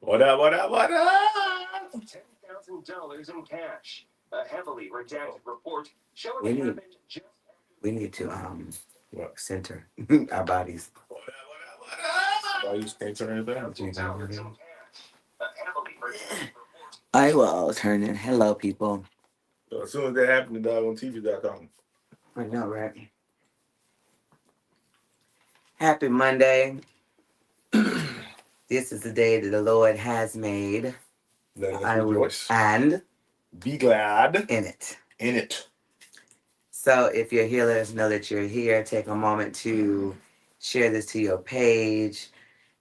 What up? What up? What up? $10,000 in cash. A heavily redacted report showing We it need happened just we need to What? center our bodies. What up? What up? What up? Why you just can't turn anything? $10,000 in cash. A heavily redacted report. I will turn in. Hello, people. So as soon as that happened, the dog on TV.com. I know, right? Happy Monday. This is the day that the Lord has made. Let us I will rejoice. and Be glad in it. in it. So if you're here, let us know that you're here. Take a moment to share this to your page.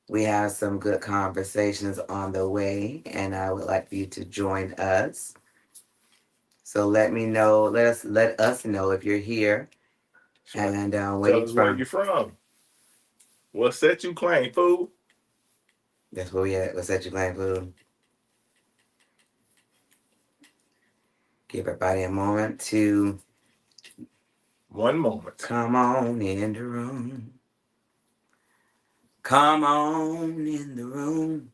We have some good conversations on the way, and I would like for you to join us. So let me know. Let us know if you're here That's right. and where Tell you us where from. you from. What set you claim, fool? That's where we at. What's that you claim food? Give everybody a moment to One moment. come on in the room. Come on in the room.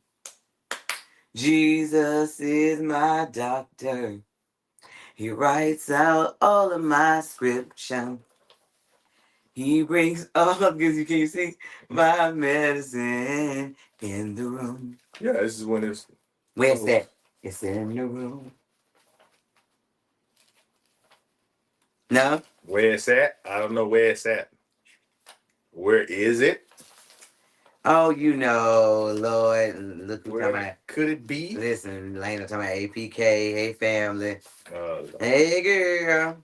Jesus is my doctor. He writes out all of my scripture. He brings all because you can see my medicine in the room. Yeah, this is when it's. Where's that? It's in the room. No? Where it's at? I don't know where it's at. Where is it? Oh, you know, Lord, look who talking Where about. could it be? Listen, Lena talking about APK, hey family, Uh, hey girl.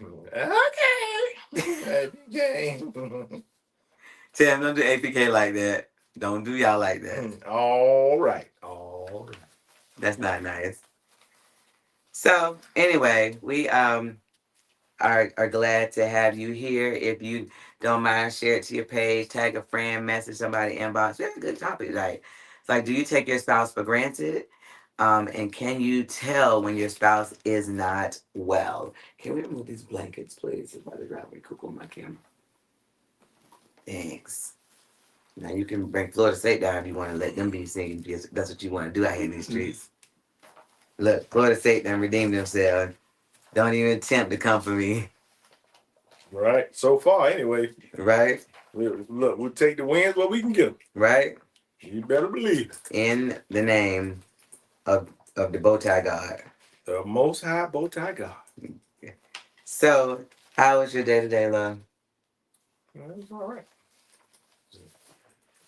okay. Okay. Tell them don't do APK like that. Don't do y'all like that. All right. All right. That's not nice. So anyway, we are glad to have you here. If you don't mind, share it to your page, tag a friend, message somebody, inbox. We have a good topic tonight. It's like, do you take your spouse for granted? And can you tell when your spouse is not well? Can we remove these blankets, please? Somebody grab me cook on my camera. Thanks. Now you can bring Florida State down if you want to let them be seen. Because that's what you want to do out here in these streets. Look, Florida State done redeemed themselves. Don't even attempt to come for me. Right. So far, anyway. Right? Look, we'll take the wins where we can get them. Right? You better believe it. In the name of the bow tie God. The Most High Bow Tie God. So, how was your day today, love? That's all right.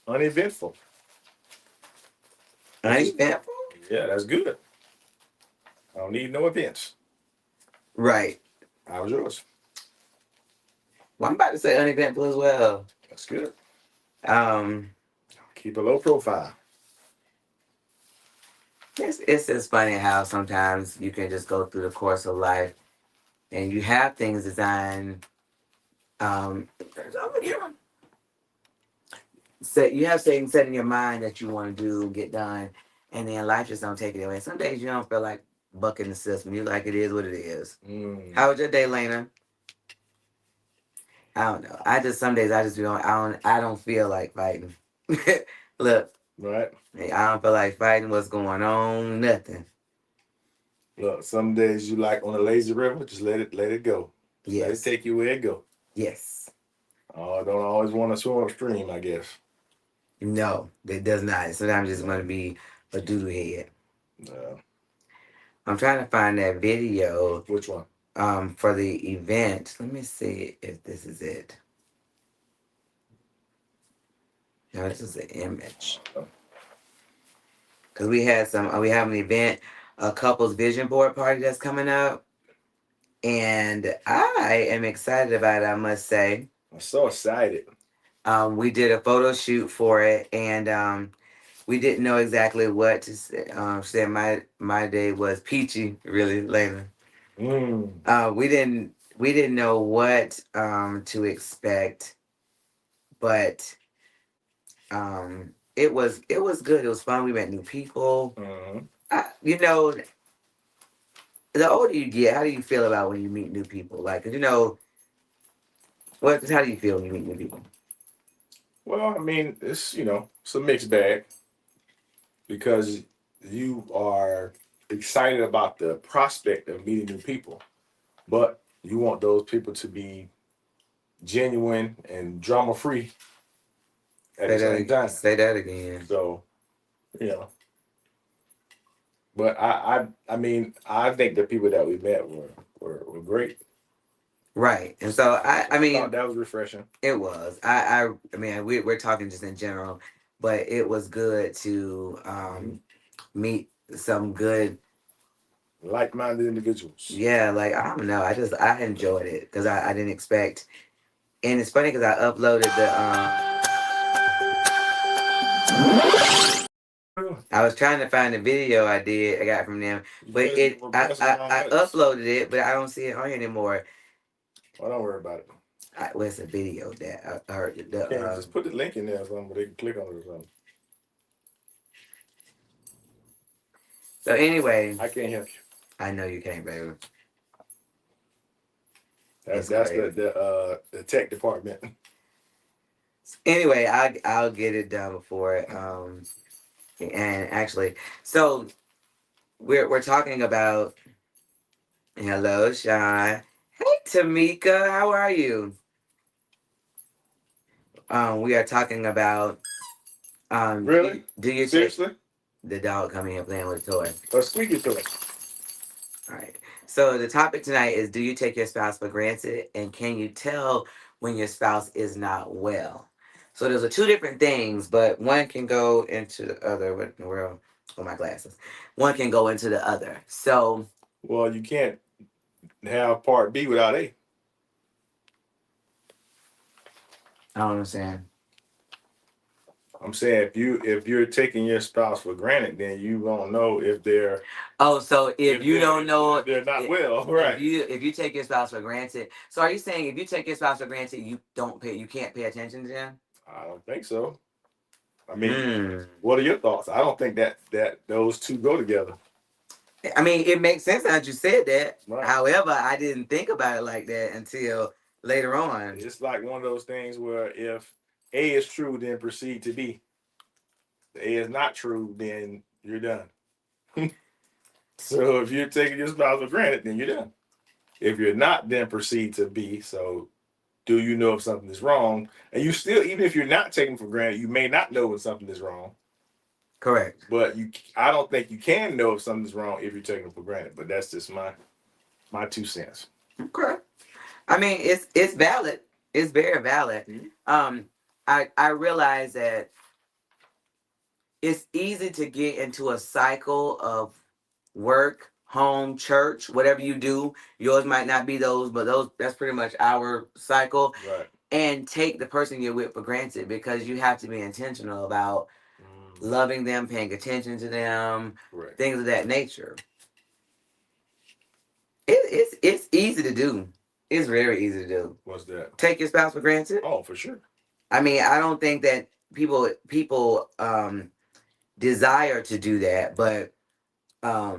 Uneventful. Uneventful? Yeah, that's good. I don't need no events. Right. How was yours? Well, I'm about to say uneventful as well. That's good. Um, Keep a low profile. it's just funny how sometimes you can just go through the course of life and you have things designed. Set you have things set in your mind that you want to do, get done, and then life just don't take it away. Some days you don't feel like bucking the system. You like it is what it is. How was your day, Lena? I don't know. I just some days I just don't I don't feel like fighting. Look, Right. I don't feel like fighting. What's going on? Nothing. Look, some days you like on a lazy river, just let it go. Just let it Yes. take you where it go. Yes. Don't always want to swim upstream, I guess. No, it does not. Sometimes it's going to be a doodle head. I'm trying to find that video. Which one? For the event. Let me see if this is it. No, this is an image. Because we have an event, a couple's vision board party that's coming up. And I am excited about it, I must say. I'm so excited. We did a photo shoot for it, and we didn't know exactly what to say. Said my day was peachy, really, Layla. We didn't know what to expect, but it was good. It was fun. We met new people. You know, the older you get, how do you feel about when you meet new people? Like, 'cause how do you feel when you meet new people? Well, I mean, it's a mixed bag. because you are excited about the prospect of meeting new people, but you want those people to be genuine and drama free at the same time. Say that again. So, you know, but I mean, I think the people that we met were great. Right. And so I mean, thought that was refreshing. It was. I mean, we're talking just in general, but it was good to meet some good, like-minded individuals. Yeah, like I don't know. I enjoyed it because I didn't expect, and it's funny because I uploaded I was trying to find the video I got from them, but I uploaded it, but I don't see it on here anymore. Well, don't worry about it. Where's the video that I heard just put the link in there or something, but they can click on it or something. So anyway, I can't help you. I know you can't, baby. That's the tech department. Anyway, I'll get it done before and actually, so we're talking about. Hello, Sean. Hey, Tamika, how are you? We are talking about really? Do you seriously? The dog coming here playing with a toy. A squeaky toy. All right. So the topic tonight is: do you take your spouse for granted, and can you tell when your spouse is not well? So there's two different things, but one can go into the other. What in the world? Oh, my glasses. One can go into the other. So, well, you can't have part B without A. I don't understand. I'm saying if you're taking your spouse for granted, then you won't know if they're. Oh, so if you don't know if they're not well, right? If you take your spouse for granted, so are you saying if you take your spouse for granted, you can't pay attention to them? I don't think so. I mean, what are your thoughts? I don't think that those two go together. I mean, it makes sense that you said that. Right. However, I didn't think about it like that until later on. It's like one of those things where if A is true, then proceed to B. If A is not true, then you're done. So if you're taking your spouse for granted, then you're done. If you're not, then proceed to B. So do you know if something is wrong? And you still, even if you're not taking for granted, you may not know when something is wrong. Correct. But I don't think you can know if something's wrong if you're taking for granted. But that's just my 2 cents. Okay. I mean, it's valid. It's very valid. Mm-hmm. I realize that it's easy to get into a cycle of work, home, church, whatever you do. Yours might not be those, but that's pretty much our cycle. Right. And take the person you're with for granted because you have to be intentional about loving them, paying attention to them, right. Things of that nature. It's easy to do. It's very easy to do. What's that? Take your spouse for granted. Oh, for sure. I mean, I don't think that people desire to do that, but I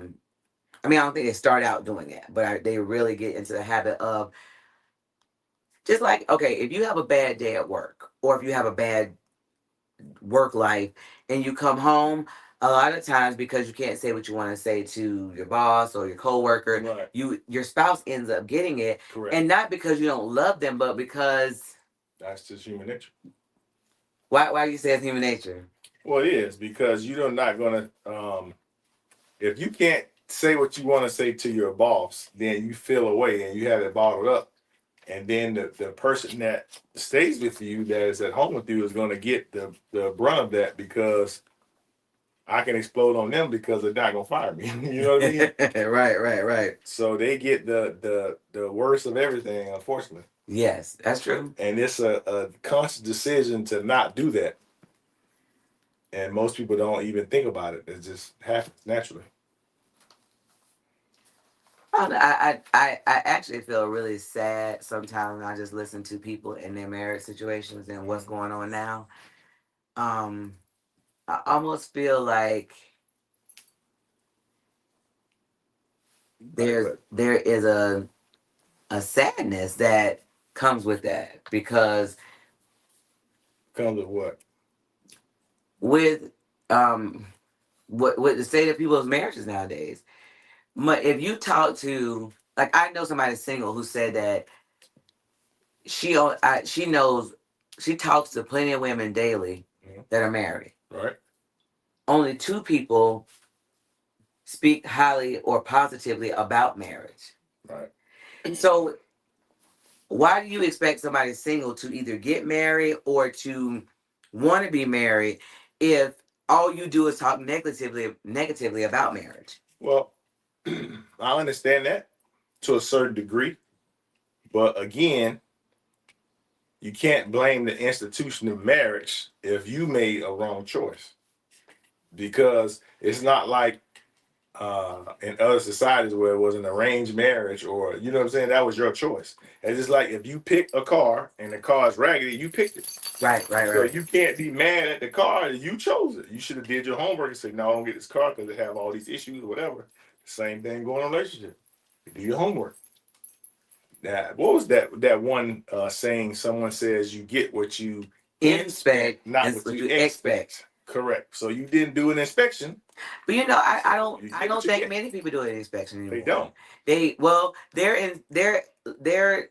mean, I don't think they start out doing that, but they really get into the habit of just like, okay, if you have a bad day at work or if you have a bad work life and you come home, a lot of times because you can't say what you want to say to your boss or your coworker, right. Your spouse ends up getting it. Correct. And not because you don't love them, but because that's just human nature. Why you say it's human nature? Well, it is because you're not gonna if you can't say what you want to say to your boss, then you feel away and you have it bottled up. And then the person that stays with you, that is at home with you, is going to get the brunt of that because I can explode on them because they're not going to fire me. You know what I mean? Right. So they get the worst of everything, unfortunately. Yes, that's true. And it's a conscious decision to not do that. And most people don't even think about it. It just happens naturally. I actually feel really sad sometimes when I just listen to people in their marriage situations and what's going on now. I almost feel like there is a sadness that comes with that because comes with what? With what the state of people's marriages nowadays. But if you talk to, like, I know somebody single who said that she knows, she talks to plenty of women daily that are married. Right. Only 2 people speak highly or positively about marriage. Right. So why do you expect somebody single to either get married or to want to be married if all you do is talk negatively about marriage? Well, I understand that to a certain degree, but again, you can't blame the institution of marriage if you made a wrong choice, because it's not like in other societies where it was an arranged marriage, or you know what I'm saying, that was your choice. It's just like if you pick a car and the car is raggedy, you picked it. Right. So you can't be mad at the car. You chose it. You should have did your homework and said, "No, I don't get this car because they have all these issues, or whatever." Same thing going on in a relationship. You do your homework. Now, what was that one saying? Someone says you get what you Inspect, not and what you expect. Correct. So you didn't do an inspection. But you know, I don't You I get don't what you think get. many people do an inspection anymore. They don't. Their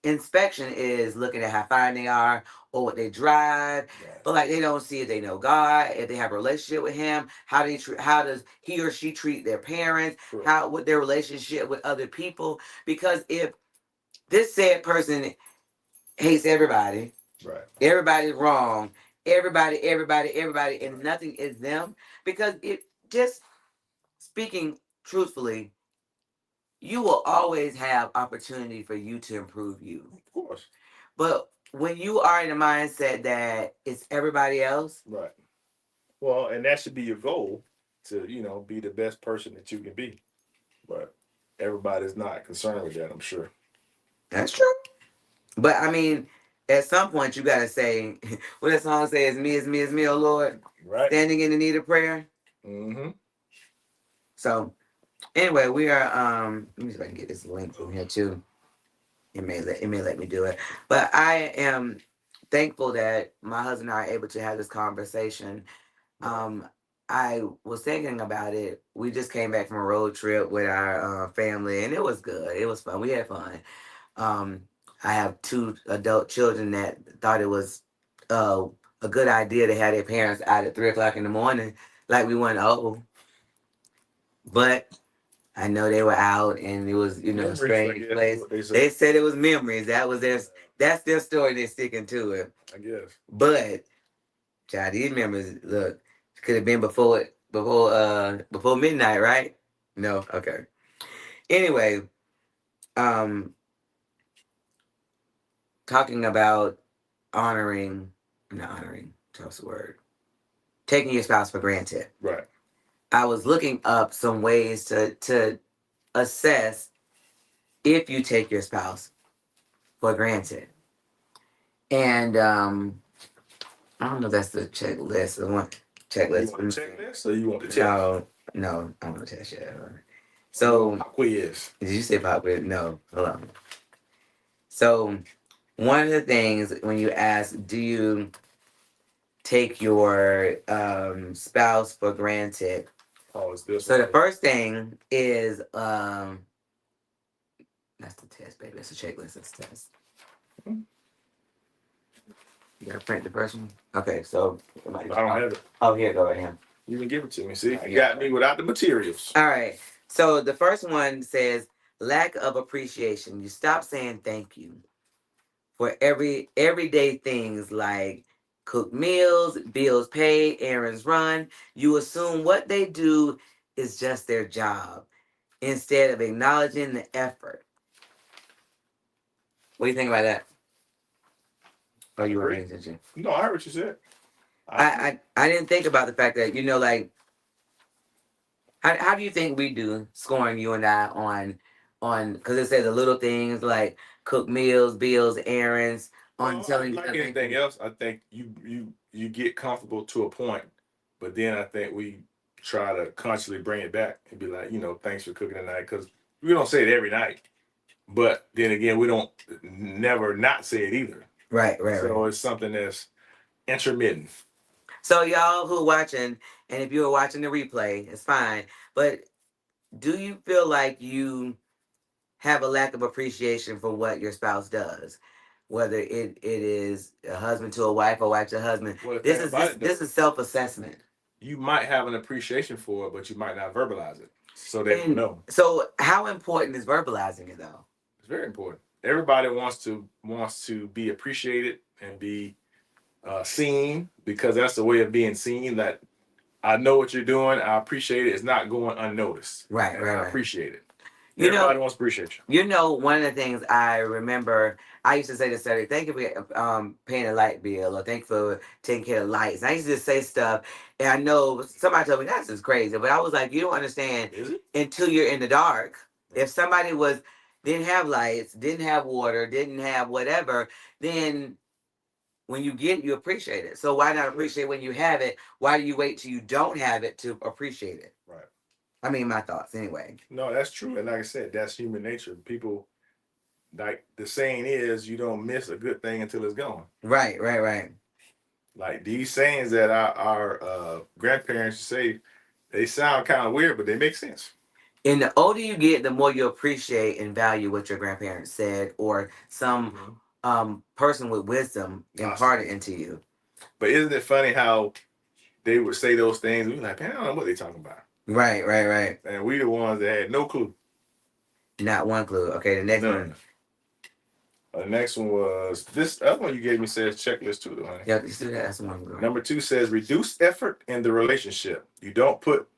inspection is looking at how fine they are or what they drive. Right. But like they don't see if they know God, if they have a relationship with Him, how does he or she treat their parents, Correct. what their relationship with other people. Because if this said person hates everybody, Right. everybody's wrong, everybody, and nothing is them. Because it just speaking truthfully, you will always have opportunity for you to improve you. Of course. But when you are in a mindset that it's everybody else, Right. Well, and that should be your goal, to be the best person that you can be. But everybody's not concerned with that, I'm sure. that's true. But I mean, at some point you gotta say, what that song says, it's me, oh Lord, Right. standing in the need of prayer. Mm-hmm. So anyway, we are let me see if I can get this link from here too. It may let me do it. But I am thankful that my husband and I are able to have this conversation. I was thinking about it. We just came back from a road trip with our family, and it was good. It was fun. We had fun. Um, I have 2 adult children that thought it was uh, a good idea to have their parents out at 3 o'clock in the morning, like we went old. But I know they were out, and it was a Memories, I strange guess, is place. what they say. They said it was memories. That's their story. They're sticking to it. I guess. But child, these memories, look, could have been before midnight, right? No, okay. Anyway, um, talking about not honoring, what's the word? Taking your spouse for granted. Right. I was looking up some ways to assess if you take your spouse for granted. And I don't know if that's the checklist. The one checklist. You want a checklist or you want the test? No, I want to test you. So Quiz. did you say pop quiz? No, hold on. So one of the things when you ask, do you take your spouse for granted? Oh, it's this So one. the first thing is that's the test, baby. That's the checklist. That's the test. You gotta print the first one. Okay, so I don't have it. oh, here, go right here. You can give it to me. See, Oh, you yeah. got me without the materials. All right. So the first one says lack of appreciation. You stop saying thank you for everyday things like cook meals, bills paid, errands run. You assume what they do is just their job instead of acknowledging the effort. What do you think about that? Oh, you were paying attention. No, I heard what you said. I didn't think about the fact that like how do you think we do scoring you and I on because it says the little things like cook meals, bills, errands on telling like you anything else, I think you get comfortable to a point, but then I think we try to consciously bring it back and be like, thanks for cooking tonight, because we don't say it every night, but then again, we don't never not say it either. Right. So it's something that's intermittent. So y'all who are watching, and if you're watching the replay, it's fine. But do you feel like you have a lack of appreciation for what your spouse does? Whether it is a husband to a wife or wife to a husband. Well, the This thing is about this, it, this is self-assessment. you might have an appreciation for it, but you might not verbalize it. So they don't And know. so how important is verbalizing it though? It's very important. Everybody wants to be appreciated and be seen, because that's the way of being seen. That I know what you're doing. I appreciate it. It's not going unnoticed. Right, And right, I right. appreciate it. You know, Everybody wants to appreciate you. You know, one of the things I remember, I used to say to Saturday, thank you for paying a light bill, or thank you for taking care of lights. And I used to just say stuff, and I know somebody told me that's just crazy, but I was like, you don't understand Is it? until you're in the dark. If somebody didn't have lights, didn't have water, didn't have whatever, then when you get it, you appreciate it. So why not appreciate when you have it? Why do you wait till you don't have it to appreciate it? Right. I mean, my thoughts anyway. No, that's true. And like I said, that's human nature. People, like the saying is, you don't miss a good thing until it's gone. Right, right, right. Like these sayings that our grandparents say, they sound kind of weird, but they make sense. And the older you get, the more you appreciate and value what your grandparents said, or some person with wisdom imparted into you. But isn't it funny how they would say those things? And we're like, man, I don't know what they're talking about. Right, right, right. And we the ones that had no clue. Not one clue. Okay, the next one. The next one was this other one you gave me says checklist too, though, honey. Yeah, you see that? That's the one. Right. Number 2 says reduce effort in the relationship. You don't put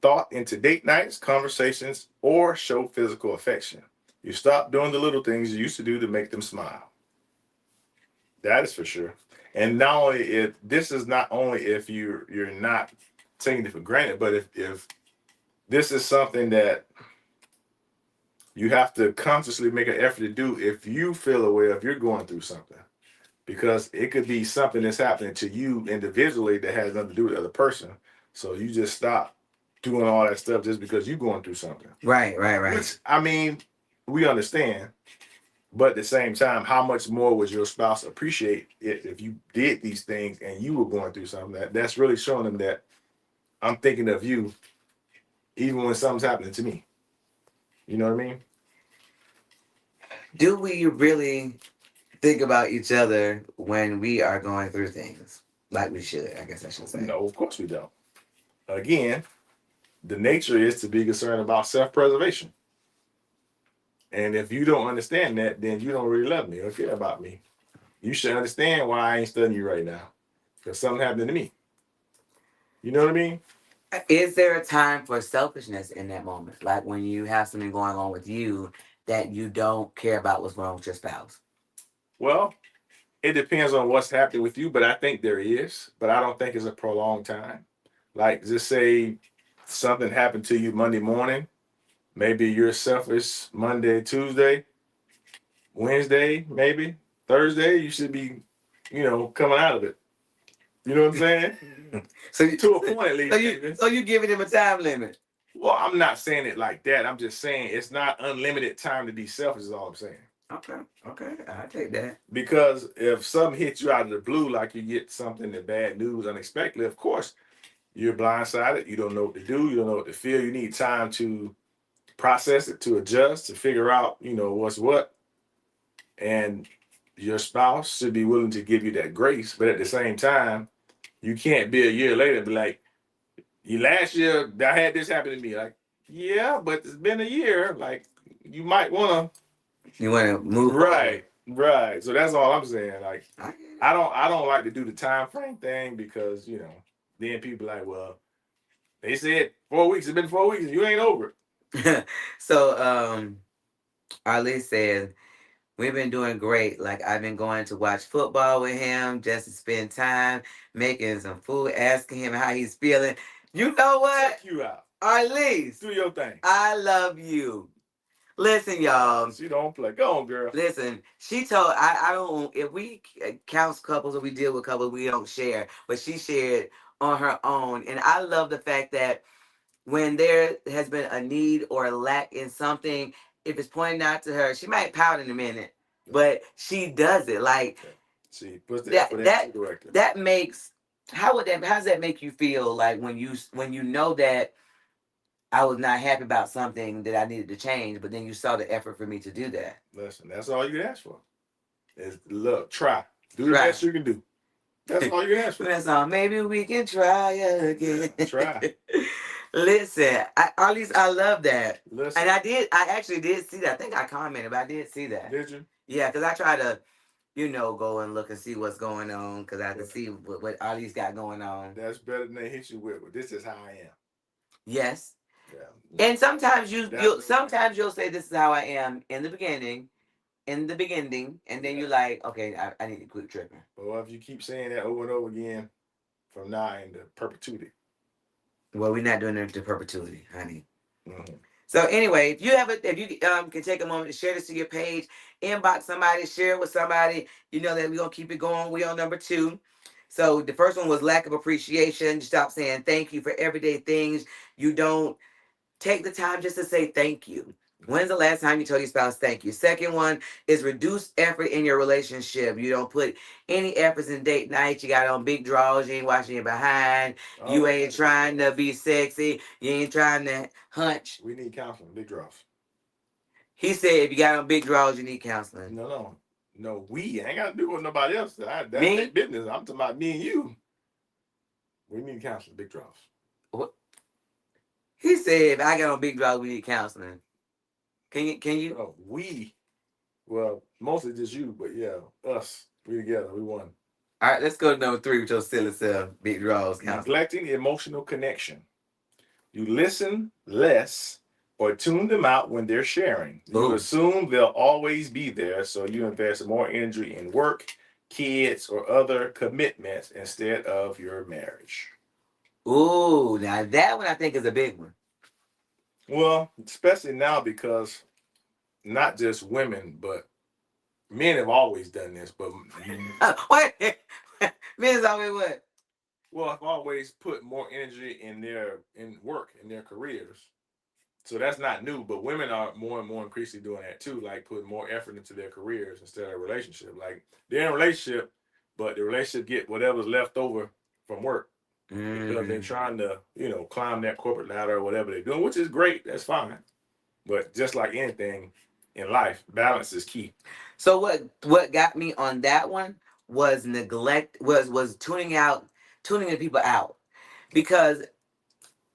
thought into date nights, conversations, or show physical affection. You stop doing the little things you used to do to make them smile. That is for sure. And not only if this is not only if you're not taking it for granted, but if this is something that you have to consciously make an effort to do if you feel aware if you're going through something. Because it could be something that's happening to you individually that has nothing to do with the other person. So you just stop doing all that stuff just because you're going through something. Right, right, right. Which, I mean, we understand. But at the same time, how much more would your spouse appreciate it if you did these things and you were going through something? That's really showing them that I'm thinking of you even when something's happening to me. You know what I mean? Do we really think about each other when we are going through things? Like we should, I guess I should say. No, of course we don't. Again, the nature is to be concerned about self-preservation. And if you don't understand that, then you don't really love me or care about me. You should understand why I ain't studying you right now. Because something happened to me. You know what I mean? Is there a time for selfishness in that moment? Like when you have something going on with you that you don't care about what's wrong with your spouse? Well, it depends on what's happening with you, but I think there is. But I don't think it's a prolonged time. Like, just say something happened to you Monday morning. Maybe you're selfish Monday, Tuesday, Wednesday, maybe Thursday. You should be, coming out of it. You know what I'm saying? So to a point, at least. So you giving him a time limit? Well, I'm not saying it like that. I'm just saying it's not unlimited time to be selfish. Is all I'm saying. Okay, I take that. Because if something hits you out of the blue, like you get something that bad news unexpectedly, of course you're blindsided. You don't know what to do. You don't know what to feel. You need time to process it, to adjust, to figure out, what's what. And your spouse should be willing to give you that grace. But at the same time, you can't be a year later and be like, last year I had this happen to me. Like, yeah, but it's been a year. Like, you might want to. You want to move right, right. So that's all I'm saying. Like, I don't like to do the time frame thing because then people like, well, they said 4 weeks. It's been 4 weeks and you ain't over it. So Ali said, we've been doing great. Like, I've been going to watch football with him just to spend time, making some food, asking him how he's feeling. You know what? Check you out. Arlise, do your thing. I love you. Listen, y'all. She don't play. Go on, girl. Listen, she told, I don't, if we count couples or we deal with couples, we don't share. But she shared on her own. And I love the fact that when there has been a need or a lack in something, if it's pointed out to her, she might pout in a minute, but she does it. Like, she puts the effort into director. That makes how does that make you feel like when you know that I was not happy about something that I needed to change, but then you saw the effort for me to do that. Listen, that's all you can ask for. Is look, try. Do the Try. best you can do. That's all you can ask for. That song, maybe we can try again. Yeah, try. Listen, at least I love that. Listen. And I actually did see that. I think I commented, but I did see that. Did you? Yeah, because I try to, go and look and see what's going on because I have to see what Ali's got going on. That's better than they hit you with. But this is how I am. Yes. Yeah. And sometimes sometimes you'll say this is how I am in the beginning, and then you're like, okay, I need to quit tripping. But if you keep saying that over and over again, from now into perpetuity. Well, we're not doing it to perpetuity, honey. Mm-hmm. So anyway, if you can take a moment to share this to your page, inbox somebody, share it with somebody, you know that we're gonna keep it going. We on number 2. So the first one was lack of appreciation. You stop saying thank you for everyday things. You don't take the time just to say thank you. When's the last time you told your spouse thank you? Second one is reduce effort in your relationship. You don't put any efforts in date night. You got on big draws. You ain't washing your behind. You ain't trying to be sexy. You ain't trying to hunch. We need counseling. Big draws. He said if you got on big draws, you need counseling. No. We ain't got to do with nobody else. That's Me? their business. I'm talking about me and you. We need counseling. Big draws. What? He said if I got on big draws, we need counseling. Can you? No, we. Well, mostly just you, but yeah, us. We together. We won. All right, let's go to number 3 with your silly self. Big draws. Counseling. Neglecting emotional connection. You listen less or tune them out when they're sharing. You assume they'll always be there, so you invest more energy in work, kids, or other commitments instead of your marriage. Ooh, now that one I think is a big one. Well, especially now because not just women, but men have always done this. But what? Men is always what? Well, I've always put more energy in work, in their careers. So that's not new, but women are more and more increasingly doing that too, like putting more effort into their careers instead of a relationship. Like they're in a relationship, but the relationship get whatever's left over from work because they're trying to, climb that corporate ladder or whatever they're doing, which is great. That's fine. But just like anything in life, balance is key. So what got me on that one was was tuning the people out because.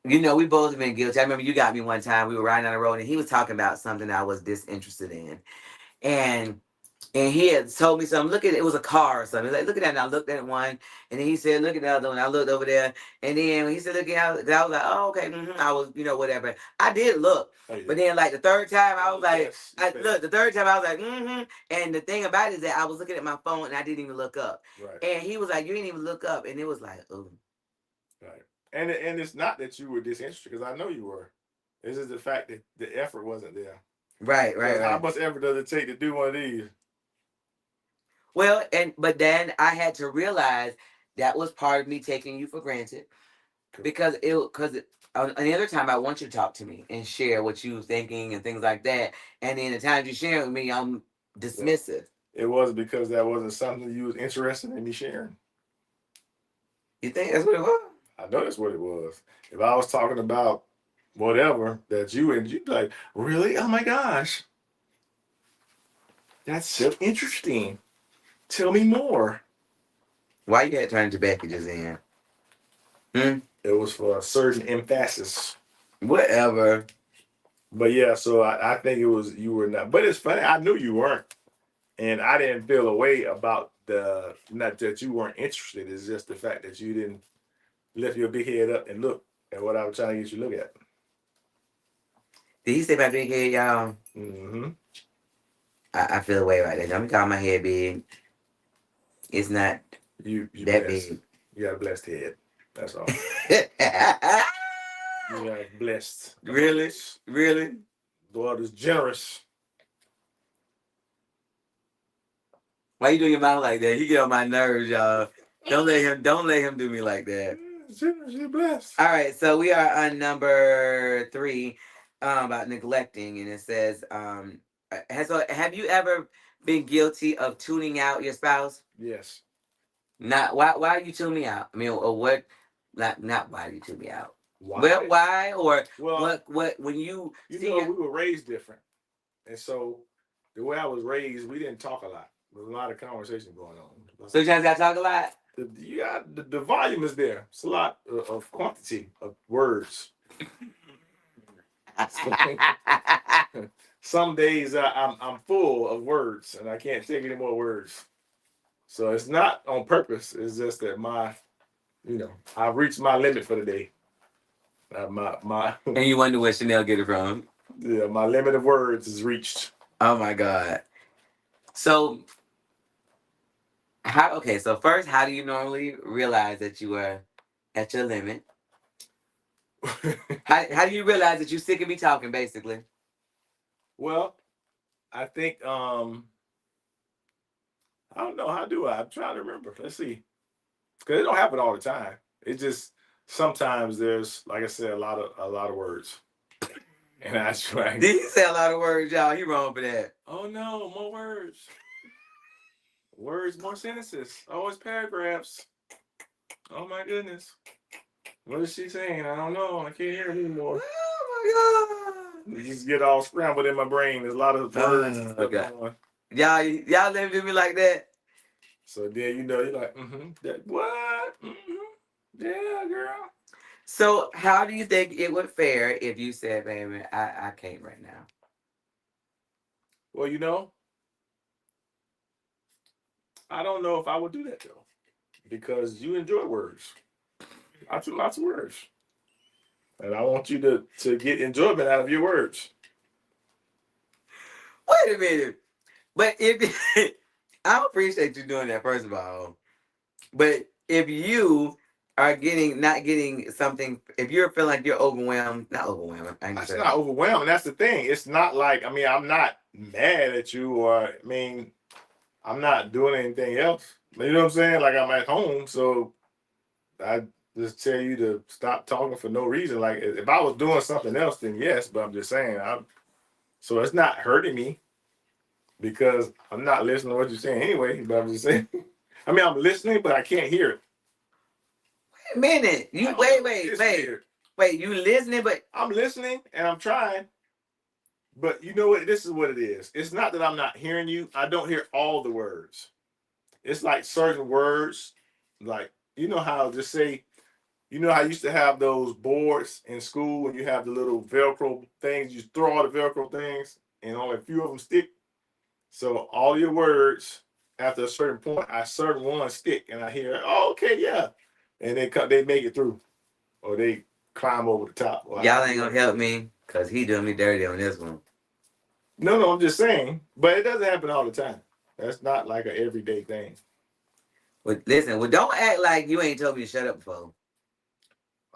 We both have been guilty. I remember you got me one time. We were riding on the road, and he was talking about something I was disinterested in, and he had told me something. Look at it. It was a car or something. He's like, look at that. And I looked at one, and then he said, look at the other one. I looked over there, and then when he said, look at it, I was like, oh, okay. I was, whatever. I did look, but then like the third time, I was like, the third time I was like, And the thing about it is that I was looking at my phone, and I didn't even look up. Right. And he was like, you didn't even look up, and it was like, oh. Right. And it's not that you were disinterested, because I know you were. It's just the fact that the effort wasn't there. Right. How much effort does it take to do one of these? Well, but then I had to realize that was part of me taking you for granted, because any other time I want you to talk to me and share what you were thinking and things like that, and then the times you share with me, I'm dismissive. It was because that wasn't something you was interested in me sharing. You think that's what it was? I know that's what it was. If I was talking about whatever that you'd be like, really? Oh my gosh. That's so interesting. Tell me more. Why you had turned your back at Jazan? It was for a certain emphasis. Whatever. But yeah, so I think it was, you were not. But it's funny, I knew you weren't. And I didn't feel a way about not that you weren't interested. It's just the fact that you didn't lift your big head up and look at what I was trying to get you to look at. Did he say my big head, y'all? Mm-hmm. I feel away right there. Don't call my head big. It's not you that blessed. big. You got a blessed head. That's all. You got blessed. Really? Really? God is generous. Why you doing your mouth like that? He get on my nerves, y'all. Don't let him do me like that. Generously blessed. All right, so we are on number 3, about neglecting, and it says, have you ever been guilty of tuning out your spouse? Yes. Not why you tune me out? I mean, or what? Not why you tune me out. Why? Well, why or Well, what when you you see know, it? we were raised different, and so the way I was raised, we didn't talk a lot. There was a lot of conversation going on. So you guys got to talk a lot. The volume is there. It's a lot of quantity of words. Some days I'm full of words and I can't take any more words. So it's not on purpose. It's just that I've reached my limit for the day. My And you wonder where Chanel get it from. yeah, my limit of words is reached. Oh my God. So so first, how do you normally realize that you are at your limit? How do you realize that you sick of me talking, basically? Well, I think I don't know, how do I? I'm trying to remember. Let's see. Because it don't happen all the time. It just sometimes there's, like I said, a lot of words. And I try. Did he say a lot of words, y'all? He wrong for that. Oh no, more words. Words, more sentences. Oh, it's paragraphs. Oh my goodness. What is she saying? I don't know. I can't hear it anymore. Oh my God. You just get all scrambled in my brain. There's a lot of words and stuff God. going on. Y'all let me like that. So then you're like, that what? Yeah, girl. So how do you think it would fare if you said, baby, I can't right now? Well, I don't know if I would do that though. Because you enjoy words. Lots of words. And I want you to get enjoyment out of your words. Wait a minute. But if I appreciate you doing that, first of all. But if you are not getting something, if you're feeling like you're overwhelmed, not overwhelmed. That's not overwhelming. That's the thing. It's not like, I'm not mad at you, or I'm not doing anything else. You know what I'm saying? Like, I'm at home, so I just tell you to stop talking for no reason. Like, if I was doing something else, then yes, but I'm just saying, so it's not hurting me because I'm not listening to what you're saying anyway, but I'm just saying, I'm listening, but I can't hear it. Wait a minute. Wait, you listening, but I'm listening and I'm trying. But you know what? This is what it is. It's not that I'm not hearing you. I don't hear all the words. It's like certain words, like, how just say, how you used to have those boards in school and you have the little Velcro things, you throw all the Velcro things and only a few of them stick. So all your words, after a certain point, certain ones stick and I hear, oh, okay, yeah. And they make it through or they climb over the top. y'all ain't gonna help me because he doing me dirty on this one. No, I'm just saying. But it doesn't happen all the time. That's not like an everyday thing. Well, listen, don't act like you ain't told me to shut up before.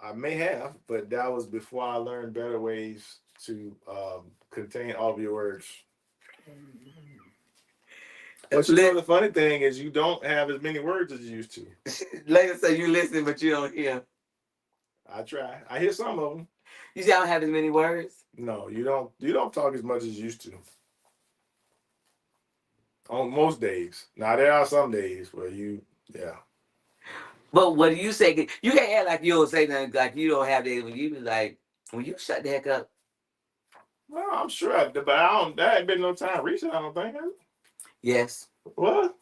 I may have, but that was before I learned better ways to contain all of your words. But the funny thing is you don't have as many words as you used to. Later say you listen, but you don't hear. I try. I hear some of them. You say I don't have as many words? No, you don't. You don't talk as much as you used to. On most days. Now there are some days where yeah. But what do you say? You can't act like you don't say nothing, like you don't have days when you be like, when you shut the heck up. Well, I'm sure, but there ain't been no time recent, I don't think. Yes. What?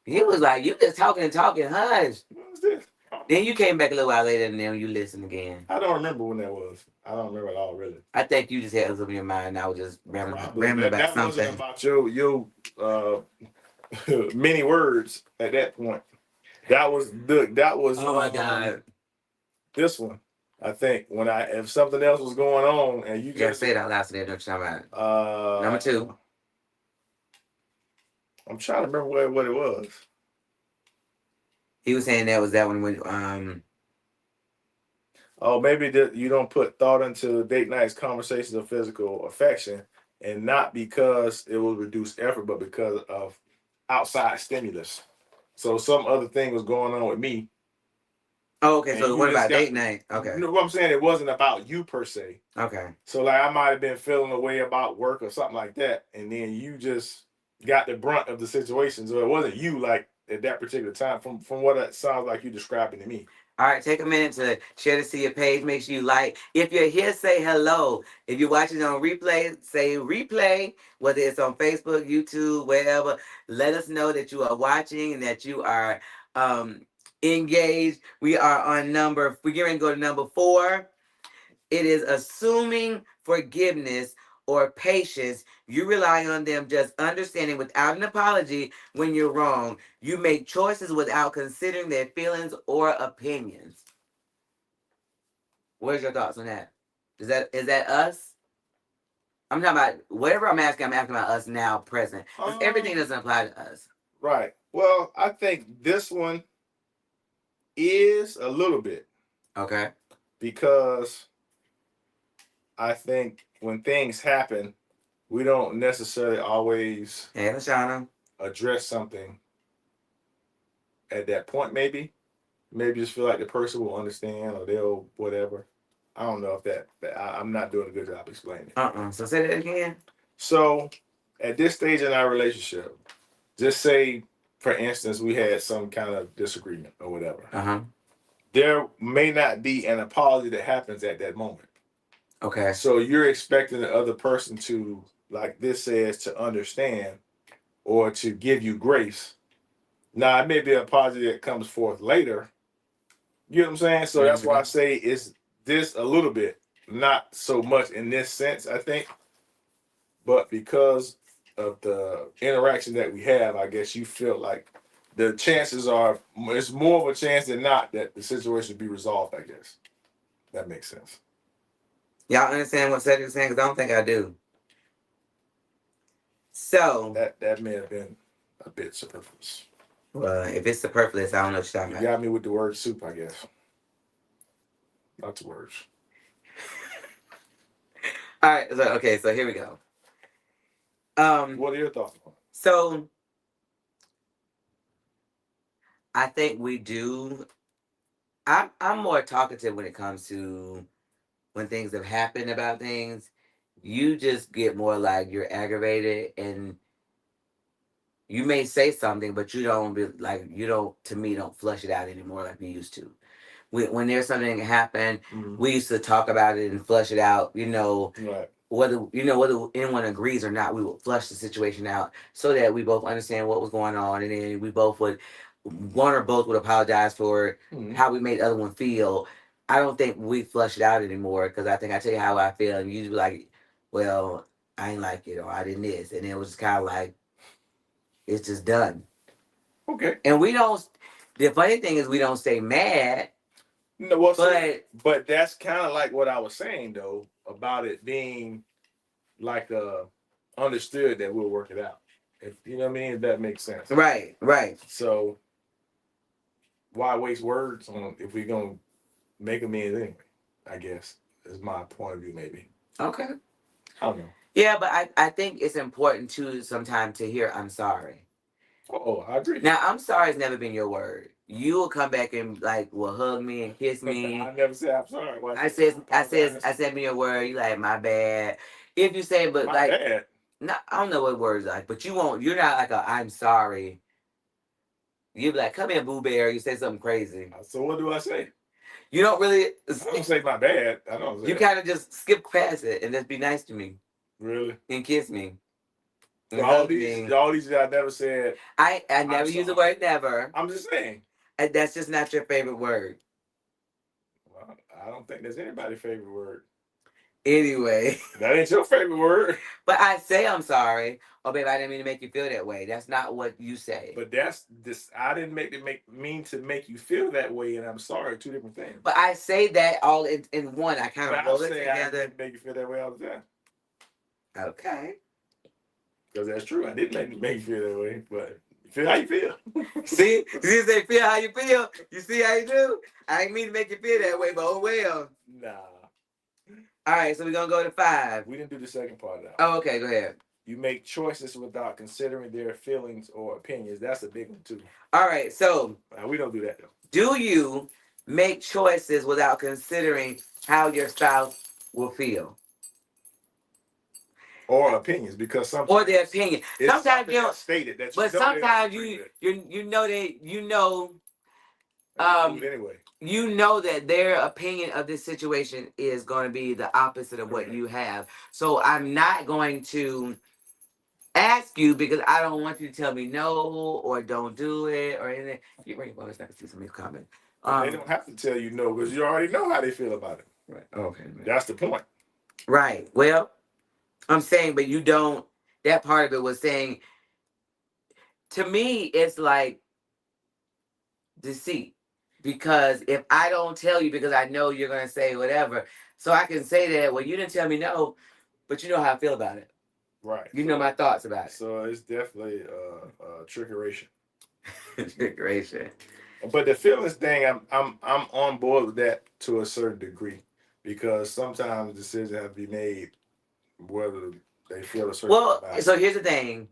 He was like, you just talking, hush. What was this? Then you came back a little while later and then you listened again. I don't remember when that was. I don't remember at all, really. I think you just had something in your mind and I was just rambling about that something. Wasn't about your many words at that point. That was oh my God. This one. I think if something else was going on and you just say it out loud so they know what you're talking about. Number 2. I'm trying to remember what it was. He was saying that one when oh, maybe that you don't put thought into date nights, conversations of physical affection, and not because it will reduce effort, but because of outside stimulus. So some other thing was going on with me. Oh, okay. So what about date night? Okay. You know what I'm saying? It wasn't about you per se. Okay. So like I might have been feeling a way about work or something like that, and then you just got the brunt of the situation. So it wasn't you like at that particular time. From what it sounds like you're describing to me. All right, take a minute to share this to your page. Make sure you like. If you're here, say hello. If you're watching on replay, say replay, whether it's on Facebook, YouTube, wherever. Let us know that you are watching and that you are engaged. We are on we're going to go to number 4. It is assuming forgiveness or patience. You rely on them just understanding without an apology when you're wrong. You make choices without considering their feelings or opinions. What's your thoughts on that? Is that us? I'm talking about whatever I'm asking about us now, present. 'Cause everything doesn't apply to us. Right. Well, I think this one is a little bit Okay. because I think when things happen, we don't necessarily always Hey, Lashana. address something at that point. Maybe just feel like the person will understand or they'll whatever. I don't know if I'm not doing a good job explaining it. So say that again. So at this stage in our relationship, just say, for instance, we had some kind of disagreement or whatever. There may not be an apology that happens at that moment. Okay. So you're expecting the other person to, like this says, to understand or to give you grace. Now, it may be an apology that comes forth later. You know what I'm saying? So that's why I say it's this a little bit, not so much in this sense, I think. But because of the interaction that we have, I guess you feel like the chances are, it's more of a chance than not that the situation will be resolved, I guess. That makes sense. Y'all understand what Cedric's saying? Because I don't think I do. So. That may have been a bit superfluous. Well, if it's superfluous, I don't know what you're talking You got me with the word soup, I guess. Lots of words. All right. So here we go. What are your thoughts on it? So I think we do. I'm more talkative when it comes to when things have happened about things. You just get more like you're aggravated and you may say something, but you don't be like to me don't flush it out anymore like we used to. When there's something that happened, we used to talk about it and flush it out, Right. whether anyone agrees or not, we would flush the situation out so that we both understand what was going on, and then we both would one or both would apologize for how we made the other one feel. I don't think we flush it out anymore because I think I tell you how I feel and you just be like, well, I ain't like it or I didn't this, and it was just kind of like it's just done. Okay. And we don't. The funny thing is we don't stay mad. No, well, but that's kind of like what I was saying though about it being like understood that we'll work it out. If you know what I mean, if that makes sense. Right. So why waste words on if we're gonna make amends anyway? I guess is my point of view, maybe. Okay. I don't know. Yeah, but I think it's important too sometimes to hear I'm sorry. Oh, I agree. Now, I'm sorry has never been your word. You will come back and will hug me and kiss me. I never said I'm sorry. I said me your word. You like my bad. If you say, but my like, bad. No, I don't know what words like, but you won't. You're not like I'm sorry. You be like, come here, Boo Bear. You say something crazy. So what do I say? You don't really. I don't say my bad. I don't. Say you kind of just skip past it and just be nice to me. Really? And kiss me. All these I never said. I never use the word never. I'm just saying. And that's just not your favorite word. Well, I don't think that's anybody's favorite word. Anyway. That ain't your favorite word. But I say I'm sorry. Oh, babe, I didn't mean to make you feel that way. That's not what you say. But that's this. I didn't mean to make you feel that way, and I'm sorry. 2 different things. But I say that all in one. I kind of roll it together. I didn't make you feel that way all the time. Okay. Because that's true. I didn't make you feel that way, but feel how you feel. See, you say feel how you feel. You see how you do. I didn't mean to make you feel that way, but oh well. Nah. All right, so we're gonna go to 5. We didn't do the second part though. Oh, okay, go ahead. You make choices without considering their feelings or opinions. That's a big one too. All right, so we don't do that though. Do you make choices without considering how your spouse will feel? or opinions, because sometimes or their opinion. it's Sometimes something you don't, that's stated that you but know they don't sometimes agree with, you know that and you do it anyway. you know that their opinion of this situation is going to be the opposite of what Correct. you have. So I'm not going to ask you because I don't want you to tell me no or don't do it or anything. Get ready, boys. I can see somebody's comment. They don't have to tell you no because you already know how they feel about it. Right. Okay. Right. That's the point. Right. Well, I'm saying, but you don't. That part of it was saying to me, it's like deceit. Because if I don't tell you because I know you're gonna say whatever, so I can say that, well, you didn't tell me no, but you know how I feel about it. Right. You know my thoughts about it. So it's definitely trickeration. Trickeration. But the feelings thing, I'm on board with that to a certain degree, because sometimes decisions have to be made whether they feel a certain way Well, about it. so here's the thing.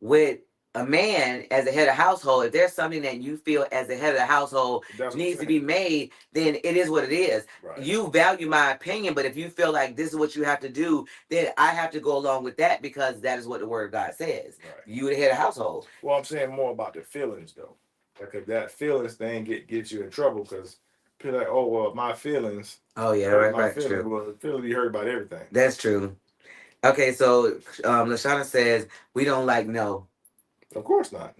With a man as a head of household, if there's something that you feel as the head of the household That's what I'm needs to saying. be made, then it is what it is. Right. You value my opinion, but if you feel like this is what you have to do, then I have to go along with that because that is what the word of God says. Right. You the head of household. Well, I'm saying more about the feelings though, because that feelings thing gets you in trouble, because people are like, oh well, my feelings. Oh yeah, hurt right, my right, feelings. true. Well, feelings be hurt about everything. That's true. Okay, so Lashana says we don't like no. Of course not.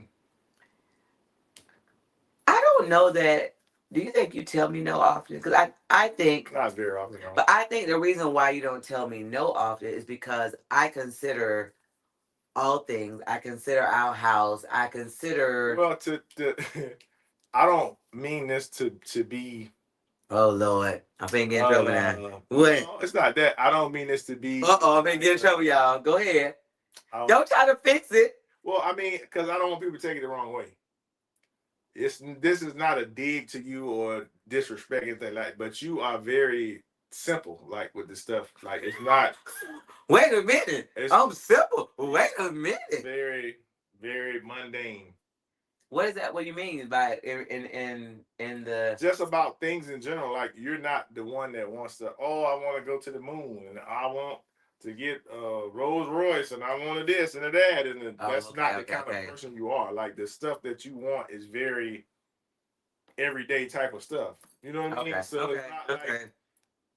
I don't know that. Do you think you tell me no often? Because I think, Not very often. No. but I think the reason why you don't tell me no often is because I consider all things. I consider our house. I consider. Well, I don't mean this to be. Oh Lord, I'm finna get in trouble now. What? No, it's not that. I don't mean this to be. I'm finna get in trouble, y'all. Go ahead. I Don't try to fix it. Well, I mean, because I don't want people to take it the wrong way. This is not a dig to you or disrespect anything like, but you are very simple, like with the stuff. Like it's not. Wait a minute. I'm simple. Wait a minute. Very, very mundane. What is that? What do you mean by in the? Just about things in general. Like you're not the one that wants to. Oh, I want to go to the moon, and I want to get Rolls Royce, and I wanted this and that, and that's not the kind of person you are. Like the stuff that you want is very everyday type of stuff. You know what I mean? So it's not like,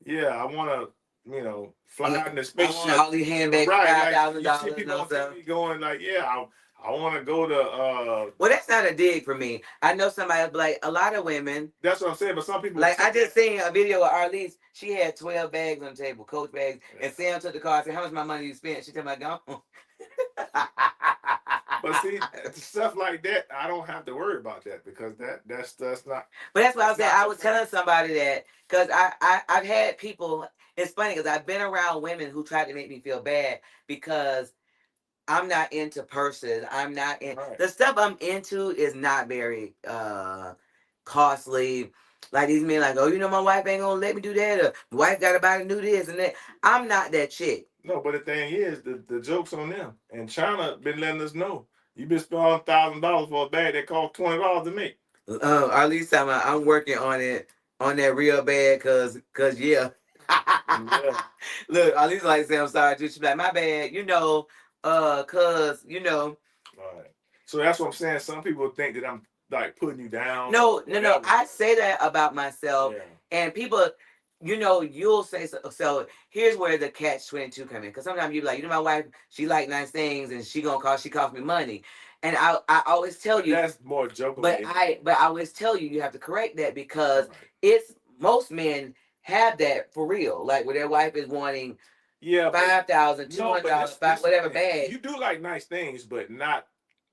yeah, I want to, fly in the spaceship. All these handbags, right? $5,000. Like, you see people on TV going like, yeah, I want to go to. Well, that's not a dig for me. I know somebody else, like a lot of women. That's what I'm saying. But some people, like I just seen a video of Arlise. She had 12 bags on the table, Coach bags, and Sam took the car and said, "How much my money you spent?" She told me, "Gone." But see, stuff like that, I don't have to worry about that, because that's not. But that's what I was saying. I was telling somebody that because I've had people. It's funny because I've been around women who tried to make me feel bad because I'm not into purses. I'm not in the stuff I'm into is not very costly. Like these men, like, oh, my wife ain't gonna let me do that, or my wife gotta buy the new this and that. I'm not that chick. No, but the thing is, the joke's on them. And China been letting us know. You've been spending $1,000 for a bag that cost $20 to make. At least I'm working on it, on that real bad, cause yeah. Yeah. Look, at least like say I'm sorry, just like my bad, cause Right. So that's what I'm saying. Some people think that I'm like putting you down. No. I say that about myself, and people, you'll say so. So here's where the catch-22 come in, because sometimes you be like, my wife, she like nice things, and she cost me money, and I always tell you that's more joking. But I always tell you have to correct that, because it's most men have that for real, like where their wife is wanting $5,000, $200, whatever bag. You do like nice things, but not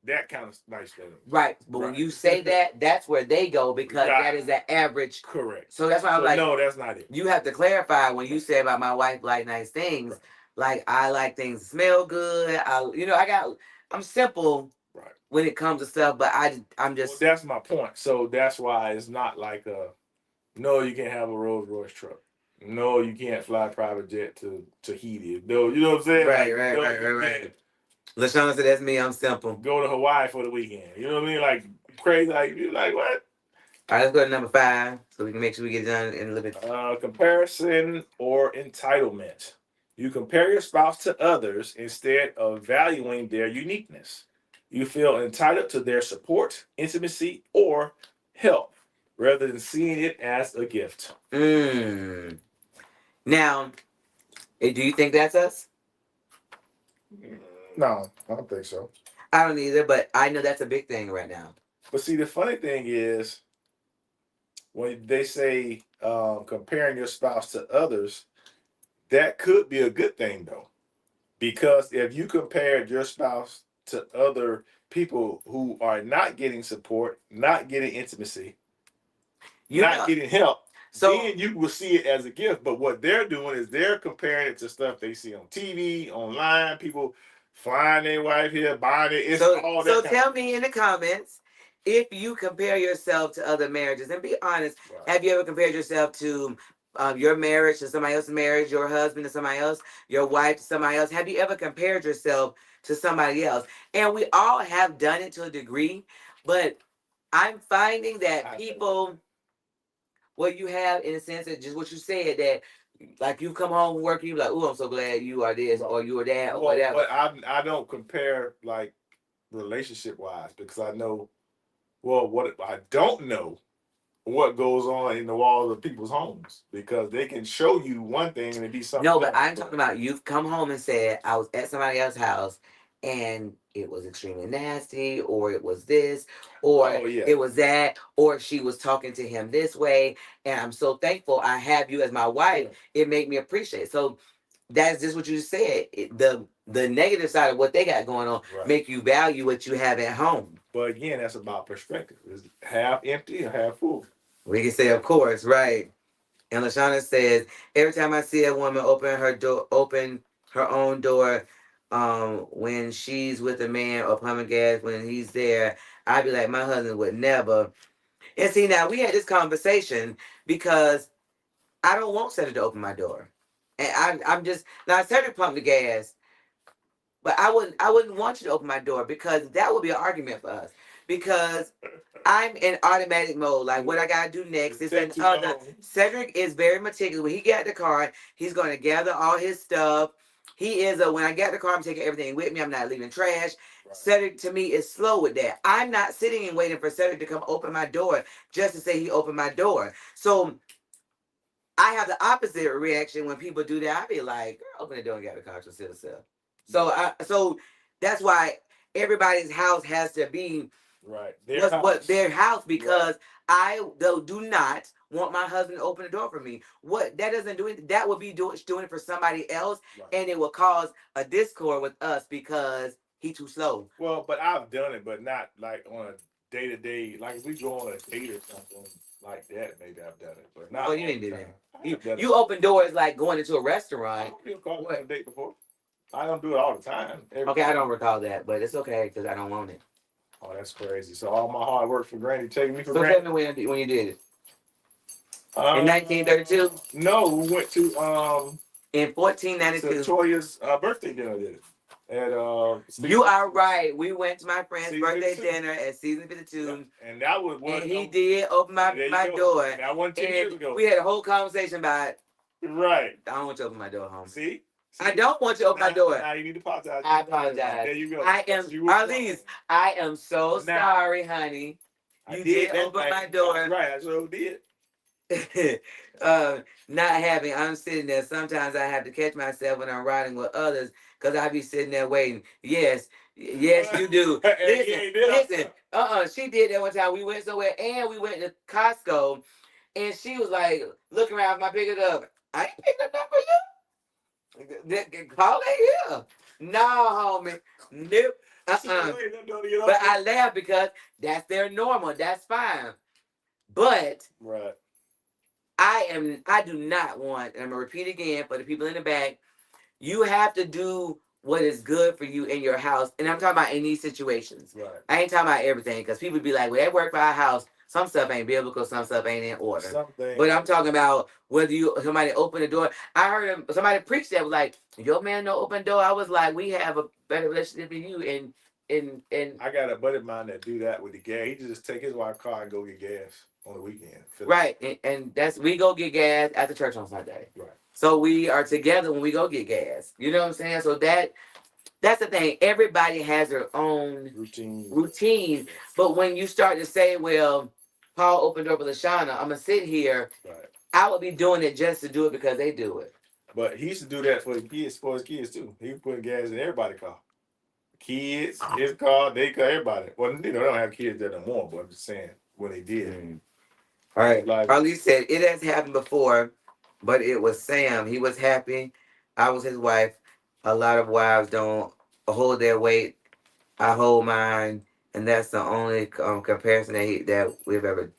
that kind of nice things. Right. But when you say that, that's where they go, because that is the average. Correct. So that's why I'm like, no, that's not it. You have to clarify when you say about my wife like nice things. Right. Like I like things to smell good. I'm simple. Right. When it comes to stuff, but I'm just. Well, that's my point. So that's why it's not like no, you can't have a Rolls Royce truck. No, you can't fly a private jet to Tahiti. No, you know what I'm saying? Right. Lashana said, "That's me. I'm simple. Go to Hawaii for the weekend. You know what I mean? Like crazy. Like you're like what? All right, let's go to number 5 so we can make sure we get it done in a little bit. Comparison or entitlement. You compare your spouse to others instead of valuing their uniqueness. You feel entitled to their support, intimacy, or help rather than seeing it as a gift. Mm. Now, do you think that's us? No, I don't think so. I don't either, but I know that's a big thing right now. But see, the funny thing is when they say comparing your spouse to others, that could be a good thing though. Because if you compared your spouse to other people who are not getting support, not getting intimacy, You not know, getting help, so then you will see it as a gift. But what they're doing is they're comparing it to stuff they see on TV, online, people flying their wife here, buying it. It's all so that kind tell me in the comments if you compare yourself to other marriages, and be honest. of. Right. Have you ever compared yourself to your marriage to somebody else's marriage, your husband to somebody else, your wife to somebody else? Have you ever compared yourself to somebody else? And we all have done it to a degree, but I'm finding that people, what you have in a sense that just what you said, that like you come home from work and you be like, oh, I'm so glad you are this or you are that or Well, whatever. but I don't compare like relationship wise because I know what I don't know what goes on in the walls of people's homes because they can show you one thing and it be something No, but else. I'm talking about you've come home and said I was at somebody else's house and it was extremely nasty, or it was this, or Oh yeah. it was that, or she was talking to him this way. And I'm so thankful I have you as my wife. It made me appreciate it. So that's just what you said. The negative side of what they got going on Right. make you value what you have at home. But again, that's about perspective. It's half empty or half full. We can say, of course, right. And Lashana says, every time I see a woman open her own door, when she's with a man or pumping gas when he's there, I'd be like, my husband would never. And see, now we had this conversation because I don't want Cedric to open my door, and I'm just now Cedric pumped the gas, but I wouldn't want you to open my door because that would be an argument for us because I'm in automatic mode. Like what I gotta do next is Take and too other. long. Cedric is very meticulous. When he get the car, he's gonna gather all his stuff. He is a when I get the car, I'm taking everything with me. I'm not leaving trash. Right. Cedric to me is slow with that. I'm not sitting and waiting for Cedric to come open my door just to say he opened my door. So I have the opposite reaction when people do that. I be like, girl, open the door and get the car to sit herself. So that's why everybody's house has to be Right. their house because Right. I though do not want my husband to open the door for me. What that doesn't do it, that would be doing it for somebody else, Right. and it will cause a discord with us because he too slow. Well, but I've done it, but not like on a day to day. Like if we go on a date or something like that, maybe I've done it, but not. Well, you all didn't the do time. that. You open doors like going into a I restaurant. don't feel called on a date before. I don't do it all the time. Okay, I don't recall that, but it's okay because I don't want it. Oh, that's crazy. So all my hard work for granted, taking me for So tell granted. me when you did it. In 1932? No, we went to In 1492. Toya's birthday dinner. Did it at You are right. We went to my friend's Season birthday 52. dinner at Season 52. And that was And he did open my door. And that wasn't 10 years And ago. we had a whole conversation about, Right. I don't want you to open my door, home. See? I don't want you to open my door. Now you need to apologize. I apologize. There you go. I am, Arlise, I am so sorry, honey. You did open my door. Right, I sure did. Not having, I'm sitting there. Sometimes I have to catch myself when I'm riding with others because I be sitting there waiting. Yes, you do. Listen. She did that one time. We went somewhere and we went to Costco, and she was like looking around. I pick it up. I ain't picking up that for you. Call it here. No, homie. Nope. But I laugh because that's their normal. That's fine. But right. I do not want, and I'm gonna repeat again for the people in the back, you have to do what is good for you in your house. And I'm talking about in these situations. Right. I ain't talking about everything because people be like, well, they work for our house. Some stuff ain't biblical, some stuff ain't in order. But I'm talking about whether somebody open the door. I heard somebody preach that was like, your man no open door. I was like, we have a better relationship than you. And I got a buddy of mine that do that with the gas. He just take his wife's car and go get gas. on the weekend. Right, and that's we go get gas at the church on Sunday. Right. So we are together when we go get gas. You know what I'm saying? So that's the thing. Everybody has their own routine. But when you start to say, well, Paul opened door with Lashana, I'm gonna sit here. Right. I would be doing it just to do it because they do it. But he used to do that for his kids too. He was putting gas in everybody's car. Kids, his car, they car, everybody. Well, they don't have kids that no more, but I'm just saying when they did. Mm. All right. Like, Carly said it has happened before, but it was Sam. He was happy. I was his wife. A lot of wives don't hold their weight. I hold mine, and that's the only comparison that we've ever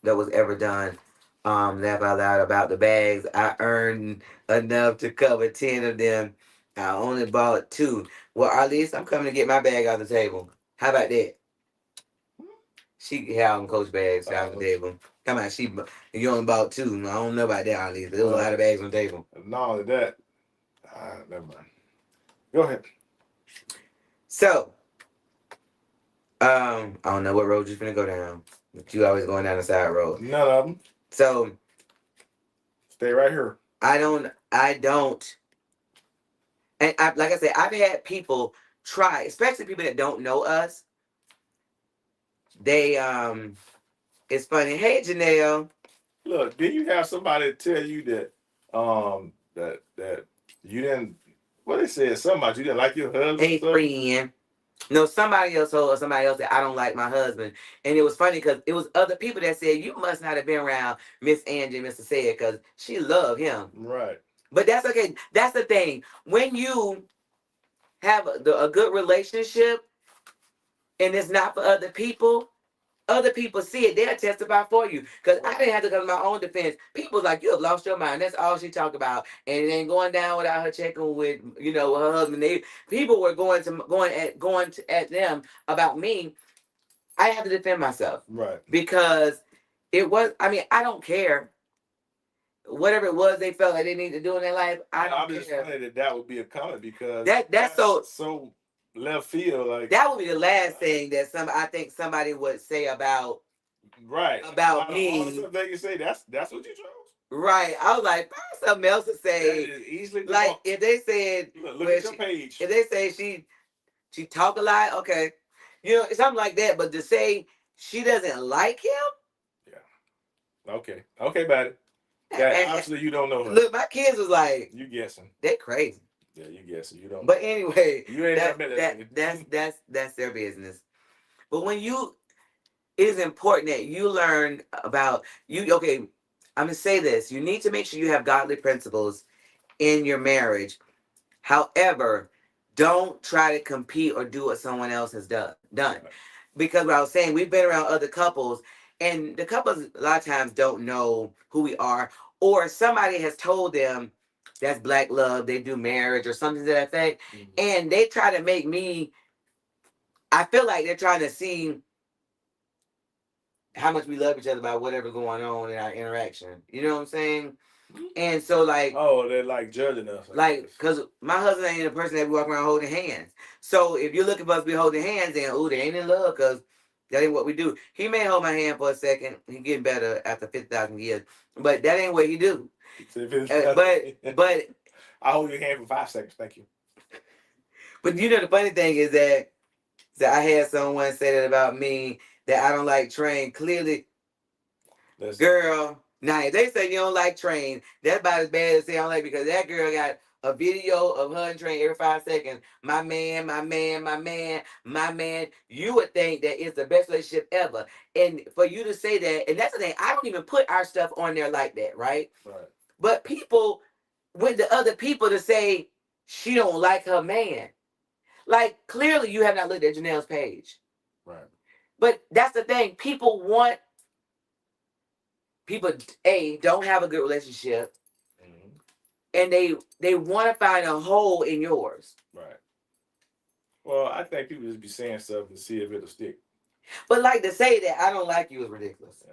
that was ever done. Laugh out loud about the bags. I earned enough to cover 10 of them. I only bought 2. Well, at least I'm coming to get my bag off the table. How about that? She had them Coach bags off the table. Come on, you only bought 2. I don't know about that, at least. There was a lot of bags on the table. Not only that, never mind. Go ahead. So, I don't know what road you're finna go down. But you always going down the side road. None of them. So stay right here. I don't, and like I said, I've had people try, especially people that don't know us. They, it's funny. Hey, Janelle. Look, did you have somebody tell you that, that you didn't? What they said? Something about you didn't like your husband. Hey, friend. No, somebody else told somebody else that I don't like my husband. And it was funny because it was other people that said, you must not have been around Miss Angie and Mr. Said because she loved him. Right. But that's okay. That's the thing. When you have a good relationship and it's not for other people see it. They'll testify for you. Because I didn't have to come to my own defense. People like, you have lost your mind. That's all she talked about. And it ain't going down without her checking with, her husband. People were going at them about me. I have to defend myself. Right. Because I don't care. Whatever it was they felt like they need to do in their life, I'm just funny that would be a comment because that's so left field. Like that would be the last thing that I think somebody would say about me. Something you say that's what you chose. Right. I was like, find something else to say. Easily like if they said look at your page. If they say she talk a lot, okay. Something like that. But to say she doesn't like him. Yeah. Okay, about it. Yeah, obviously you don't know her. Look, my kids was like, you guessing. They crazy. Yeah, you guessing. You don't. But anyway, you ain't that's their business. But when it is important that you learn about you. Okay, I'm gonna say this: you need to make sure you have godly principles in your marriage. However, don't try to compete or do what someone else has done. Right. Because what I was saying, we've been around other couples, and the couples a lot of times don't know who we are, or somebody has told them that's black love, they do marriage or something to that effect, and they try to make me. I feel like they're trying to see how much we love each other by whatever's going on in our interaction. You know what I'm saying? And so, like, they're like judging us, like, because my husband ain't a person that we walk around holding hands. So if you're looking for us to be holding hands, then they ain't in love because that ain't what we do. He may hold my hand for a second. He getting better after 50,000 years, but that ain't what he do. But I hold your hand for 5 seconds. Thank you. But the funny thing is that I had someone say that about me, that I don't like train. Clearly, girl. Now, if they say you don't like train, that's about as bad as say I don't like, because that girl got a video of her and Train every 5 seconds. My man. You would think that it's the best relationship ever. And for you to say that, and that's the thing, I don't even put our stuff on there like that, right? Right. But people went to other people to say she don't like her man. Like, clearly you have not looked at Janelle's page. Right. But that's the thing. People don't have a good relationship, and they want to find a hole in yours. Right. Well, I think people just be saying stuff to see if it'll stick. But like, to say that I don't like you is ridiculous.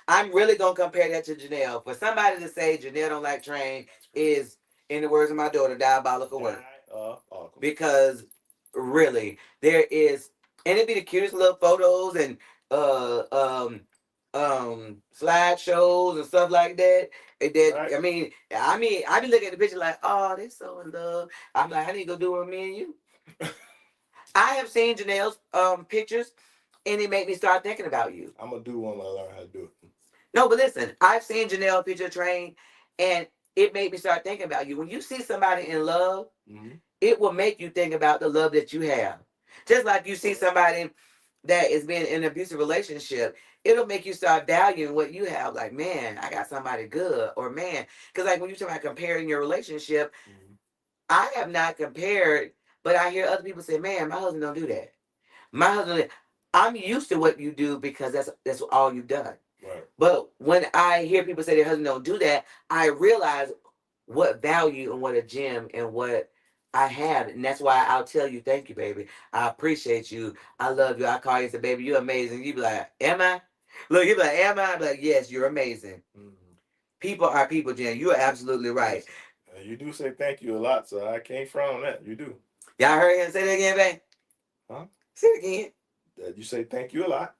I'm really gonna compare that to Janelle. For somebody to say Janelle don't like Train is, in the words of my daughter, diabolical work. Because really, there is, and it'd be the cutest little photos and slideshows and stuff like that. And then Right. I be looking at the picture like, oh, they so in love. I'm like, I need to go do it with me and you. I have seen Janelle's pictures, and it made me start thinking about you. I'm gonna do one when I learn how to do it. No, but listen, I've seen Janelle picture train, and it made me start thinking about you. When you see somebody in love, Mm-hmm. it will make you think about the love that you have. Just like you see somebody that is being in an abusive relationship, it'll make you start valuing what you have. Like, man, I got somebody good, or man, because like when you talk about comparing your relationship, Mm-hmm. I have not compared, but I hear other people say, man, my husband don't do that. My husband, I'm used to what you do because that's all you've done. Right. But when I hear people say their husband don't do that, I realize what value and what a gem and what I have. And that's why I'll tell you, thank you, baby. I appreciate you. I love you. I call you and say, baby, you're amazing. You be like, am I? Look, you be like, am I? I be like, yes, you're amazing. Mm-hmm. People are people, Jen. You are absolutely right. Yes. You do say thank you a lot, so I can't frown on that. You do. Y'all heard him say that again, babe? Huh? Say it again. You say thank you a lot.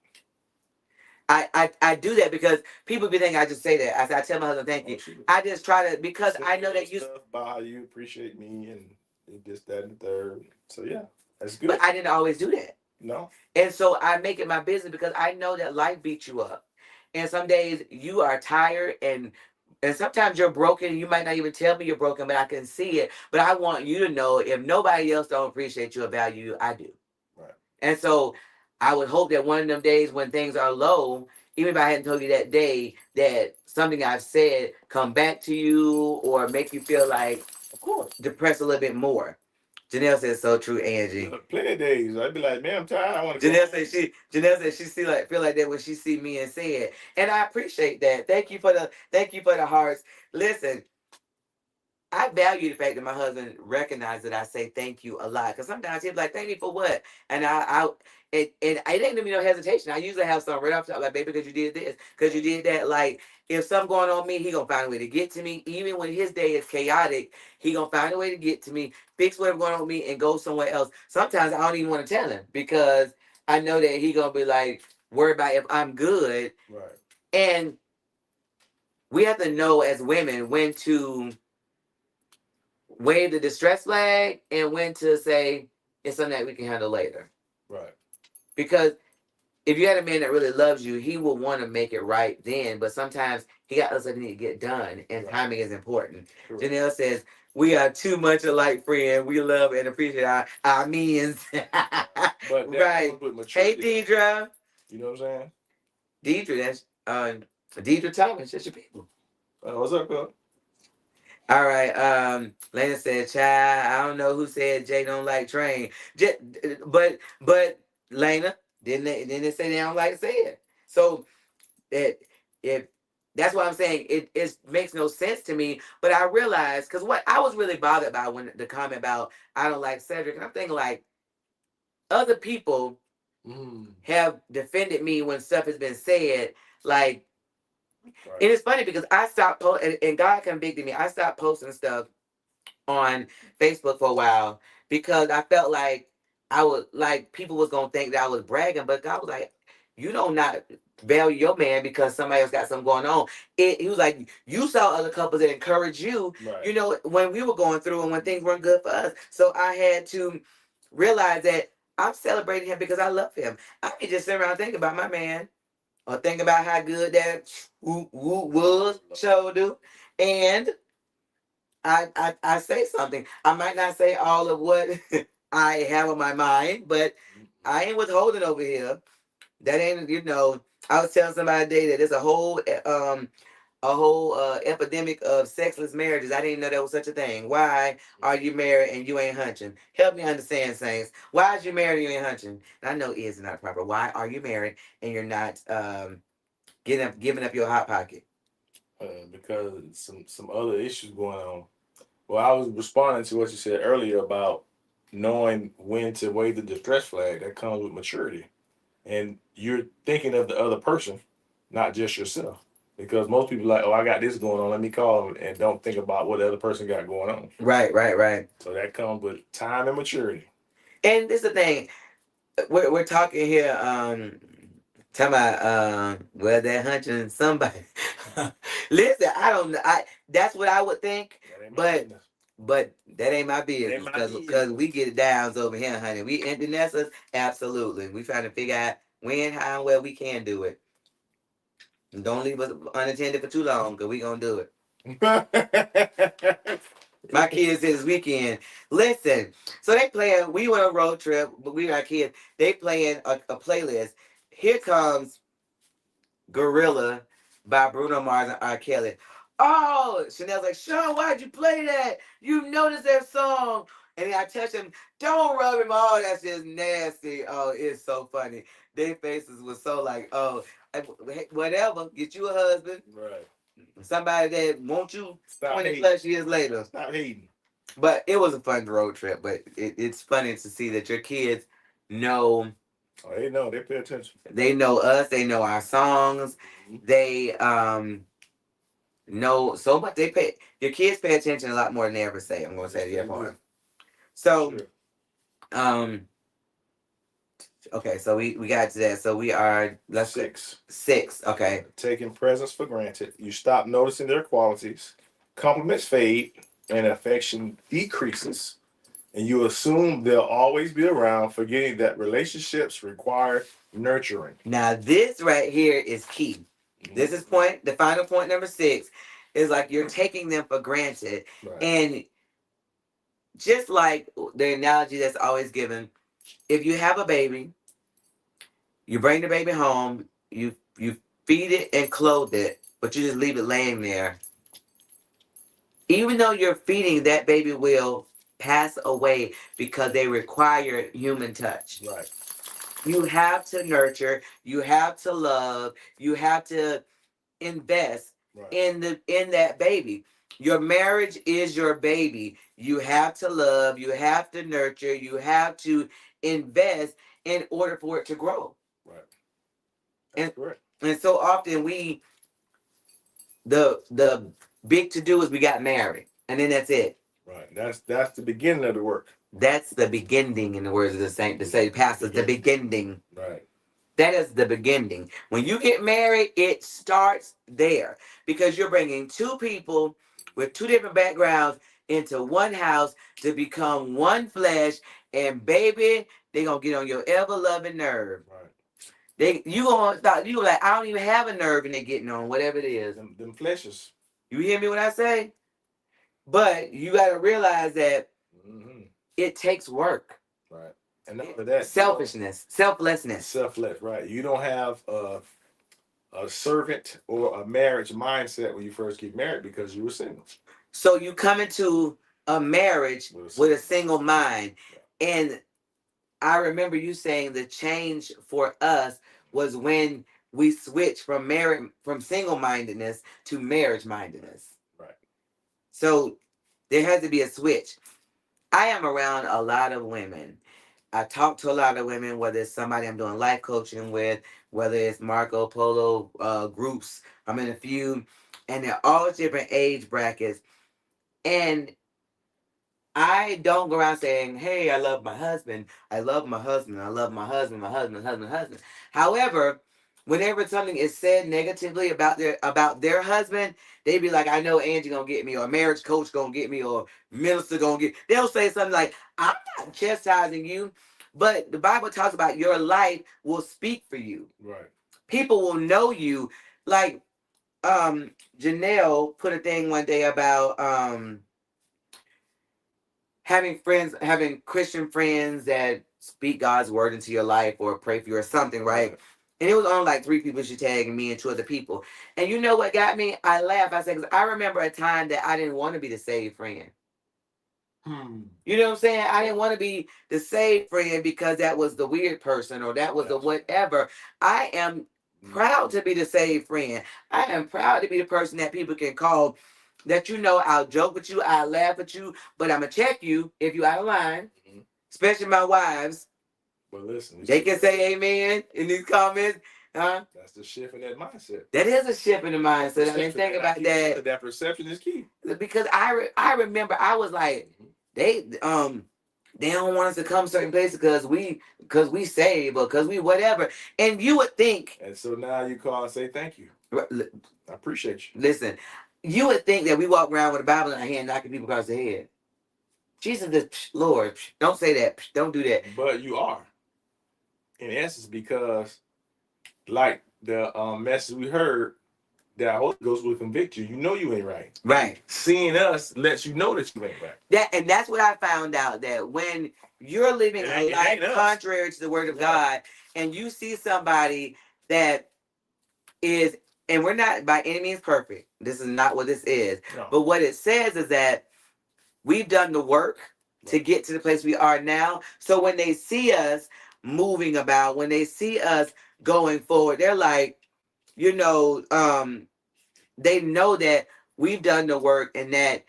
I do that because people be thinking I just say that. I tell my husband thank you. I just try to, because I know that you. Stuff about how you appreciate me and this, that, and the third. So yeah, that's good. But I didn't always do that. No. And so I make it my business because I know that life beats you up. And some days you are tired and sometimes you're broken. You might not even tell me you're broken, but I can see it. But I want you to know if nobody else don't appreciate you or value you, I do. Right. And so I would hope that one of them days when things are low, even if I hadn't told you that day, that something I've said come back to you or make you feel like, of course, depressed a little bit more. Janelle says so true, Angie. Plenty of days. I'd be like, man, I'm tired. I want to. Janelle said she feel like that when she see me and say it. And I appreciate that. Thank you for the hearts. Listen, I value the fact that my husband recognized that I say thank you a lot. Cause sometimes he'll be like, thank you for what? And it ain't gonna be no hesitation. I usually have something right off the top, like, baby, because you did this, because you did that. Like, if something going on me, he gonna find a way to get to me. Even when his day is chaotic, he gonna find a way to get to me, fix whatever going on with me, and go somewhere else. Sometimes I don't even want to tell him because I know that he gonna be like worried about if I'm good. Right. And we have to know as women when to wave the distress flag and when to say it's something that we can handle later. Right. Because if you had a man that really loves you, he will want to make it right then. But sometimes he got other stuff that need to get done, and Right. timing is important. True. Janelle says, we are too much alike, friend. We love and appreciate our means. But that right. comes with Hey, maturity. Deidre. You know what I'm saying? Deidre, that's Deidre Thomas. That's your people. What's up, girl? All right. Lena said, "Child, I don't know who said Jay don't like train. But Lena didn't they say they don't like to say it? So that if that's what I'm saying, it makes no sense to me. But I realized because what I was really bothered by when the comment about I don't like Cedric, and I'm thinking like other people have defended me when stuff has been said, like. Right. And it's funny because I stopped and God convicted me. I stopped posting stuff on Facebook for a while because I felt like I would like people was gonna think that I was bragging, but God was like, you don't not value your man because somebody else got something going on. He was like, you saw other couples that encourage you, Right. you know, when we were going through and when things weren't good for us. So I had to realize that I'm celebrating him because I love him. I can just sit around and think about my man or think about how good that was, show do. And I say something. I might not say all of what I have on my mind, but I ain't withholding over here. That ain't, you know, I was telling somebody today that there's a whole epidemic of sexless marriages. I didn't know there was such a thing. Why are you married and you ain't hunching? Help me understand, Saints. Why is you married and you ain't hunching? And I know is not proper. Why are you married and you're not giving up your hot pocket? Because some other issues going on. Well, I was responding to what you said earlier about knowing when to wave the distress flag. That comes with maturity, and you're thinking of the other person, not just yourself. Because most people are like, oh, I got this going on. Let me call them, and don't think about what the other person got going on. Right. So that comes with time and maturity. And this is the thing. We're talking here Talking about well that hunching somebody. Listen, I don't know. That's what I would think, That ain't my but business. but that ain't my business Ain't my because business. we get it downs over here, honey. We empty nesters, absolutely. We trying to figure out when, how, and where we can do it. And don't leave us unattended for too long, cause we gonna do it. My kids this weekend. Listen, so they playing. We went on a road trip, but we our kids. They playing a playlist. Here comes Gorilla by Bruno Mars and R. Kelly. Oh, Chanel's like, Sean, why'd you play that? You noticed that song. And then I touched him. Don't rub him. Oh, that's just nasty. Oh, it's so funny. Their faces was so like, oh, whatever. Get you a husband. Right. Somebody that wants you Stop 20 hating. plus years later. Stop hating. But it was a fun road trip. But it's funny to see that your kids know. Oh, they know. They pay attention. They know us. They know our songs. Mhm. They know so much. They pay your kids pay attention a lot more than they ever say. I'm gonna say Yes, the they F do. word. So Sure. okay, so we got to that. So we are let's go. 6. Okay. Taking presents for granted. You stop noticing their qualities. Compliments fade and affection decreases. And you assume they'll always be around, forgetting that relationships require nurturing. Now this right here is key. This is the final point number 6 is like you're taking them for granted. Right. And just like the analogy that's always given, if you have a baby, you bring the baby home, you feed it and clothe it, but you just leave it laying there. Even though you're feeding, that baby will pass away because they require human touch. Right. You have to nurture, you have to love, you have to invest Right. in that baby. Your marriage is your baby. You have to love, you have to nurture, you have to invest in order for it to grow. Right. And, correct. And so often the big to do is we got married, and then that's it. Right. That's the beginning of the work. That's the beginning, in the words of the saint, to say, Pastor, the beginning. Right. That is the beginning. When you get married, it starts there because you're bringing two people with two different backgrounds into one house to become one flesh, and baby, they gonna get on your ever loving nerve. Right. You gonna start. You like, I don't even have a nerve, and they getting on whatever it is. Them fleshes. You hear me when I say? But you got to realize that it takes work. Right. And after that, selfishness, selflessness. Selfless, right. You don't have a servant or a marriage mindset when you first get married because you were single. So you come into a marriage with a single mind. And I remember you saying the change for us was when we switched from single-mindedness to marriage-mindedness. Right. So there has to be a switch. I am around a lot of women. I talk to a lot of women, whether it's somebody I'm doing life coaching with, whether it's Marco Polo groups. I'm in a few, and they're all different age brackets. And I don't go around saying, hey, I love my husband. I love my husband. I love my husband, my husband, husband, husband. However, whenever something is said negatively about their husband, they be like, I know Angie gonna get me, or a marriage coach gonna get me, or minister gonna get. They'll say something like, I'm not chastising you, but the Bible talks about your life will speak for you. Right. People will know you. Like Janelle put a thing one day about having Christian friends that speak God's word into your life or pray for you or something, right? And it was on like 3 people she tagged, and me and 2 other people. And you know what got me? I laughed. I said, because I remember a time that I didn't want to be the saved friend. You know what I'm saying? I didn't want to be the saved friend because that was the weird person or that was the whatever. I am proud to be the saved friend. I am proud to be the person that people can call, that I'll joke with you, I'll laugh at you, but I'm going to check you if you out of line, especially my wives. But listen, they can say amen in these comments. Huh? That's the shift in that mindset. That is a shift in the mindset. I didn't think about that. That perception is key. Because I remember I was like, they don't want us to come certain places because we save or because we whatever. And you would think, And so now you call and say thank you. I appreciate you. listen, you would think that we walk around with a Bible in our hand knocking people across the head. Jesus is Lord. Don't say that. Don't do that. But you are, in essence, because like the message we heard, that Holy Ghost will convict you. You know you ain't right. Right. Seeing us lets you know that you ain't right. And that's what I found out, that when you're living It a ain't life us. contrary to the word of Yeah. God, and you see somebody that is, and we're not by any means perfect. This is not what this is. No. But what it says is that we've done the work to get to the place we are now. So when they see us moving about, when they see us going forward, they're like, you know, they know that we've done the work and that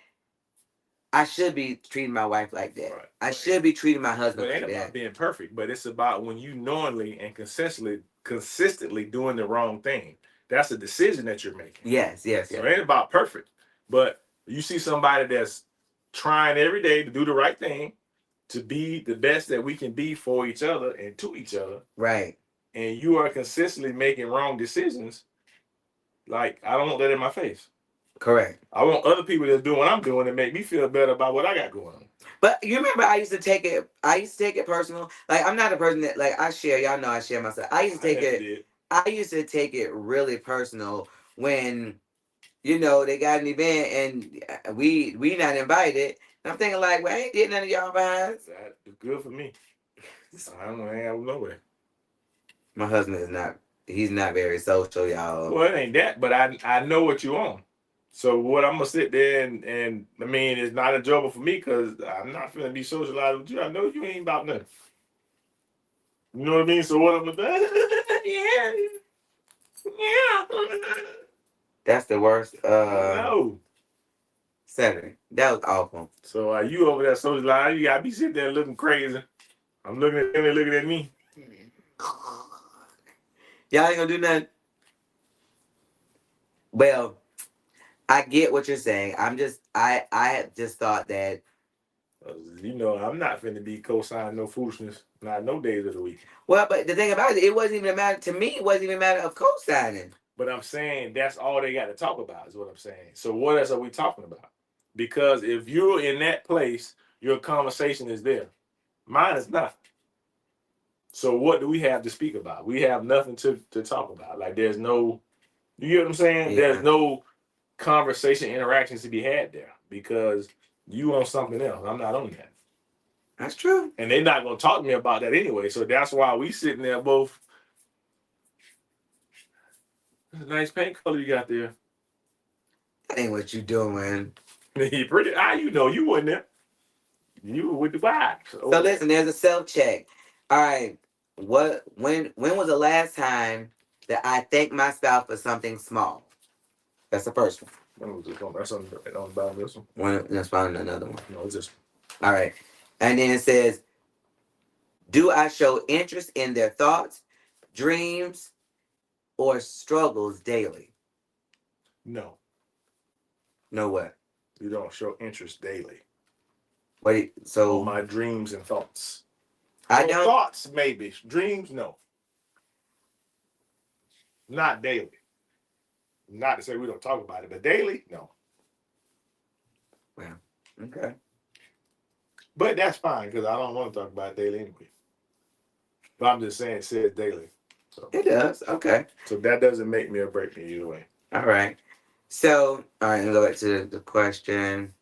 I should be treating my wife like that. Right. I should be treating my But husband it ain't like about that. being perfect, but it's about when you knowingly and consistently doing the wrong thing. That's a decision that you're making. Yes, yes, So yes. it ain't about perfect. But you see somebody that's trying every day to do the right thing, to be the best that we can be for each other and to each other, Right. and you are consistently making wrong decisions, like, I don't want that in my face. Correct. I want other people that's doing what I'm doing to make me feel better about what I got going on. But you remember I used to take it personal. Like, I'm not a person that, like, I share, y'all know I share myself. I used to take it really personal when, you know, they got an event and we not invited. And I'm thinking like, well, I ain't did none of y'all behinds. That's good for me. I don't hang out nowhere. My husband is not, he's not very social, y'all. Well, it ain't that, but I know what you on. So what I'm gonna sit there and I mean, it's not enjoyable for me because I'm not finna be socialized with you. I know you ain't about nothing. You know what I mean? So what I'm gonna do? Yeah. That's the worst No. Saturday. That was awful. So you over there socializing, you gotta be sitting there looking crazy. I'm looking at them, they're looking at me. Y'all ain't gonna do nothing. Well, I get what you're saying. I had just thought that, You know, I'm not finna be co-signing no foolishness, not no days of the week. well, but the thing about it wasn't even a matter, to me, it wasn't even a matter of co-signing. But I'm saying that's all they got to talk about is what I'm saying. So what else are we talking about? Because if you're in that place, your conversation is there. Mine is not. So what do we have to speak about? We have nothing to talk about. Like there's no, you get what I'm saying? Yeah. There's no conversation interactions to be had there because you on something else. I'm not on that. That's true. And they're not gonna talk to me about that anyway. So that's why we sitting there both. Nice paint color you got there. That ain't what you doing. You pretty. You know, you wasn't there. You were with the vibes. So listen, there's a self-check. All right. When was the last time that I thanked my spouse for something small? That's the first one. When was it? That's on the bottom of this one. Let's find another one. No, it's just. All right. And then it says, do I show interest in their thoughts, dreams, or struggles daily? No, No what? you don't show interest daily. Wait, so On my dreams and thoughts. I On don't. Thoughts, maybe. Dreams, no. Not daily. Not to say we don't talk about it, but daily, no. Well, okay. But that's fine because I don't want to talk about it daily anyway. But I'm just saying it says daily. So, It does. Okay. so that doesn't make me or break me either way. All right. So, all right, let's go back to the question.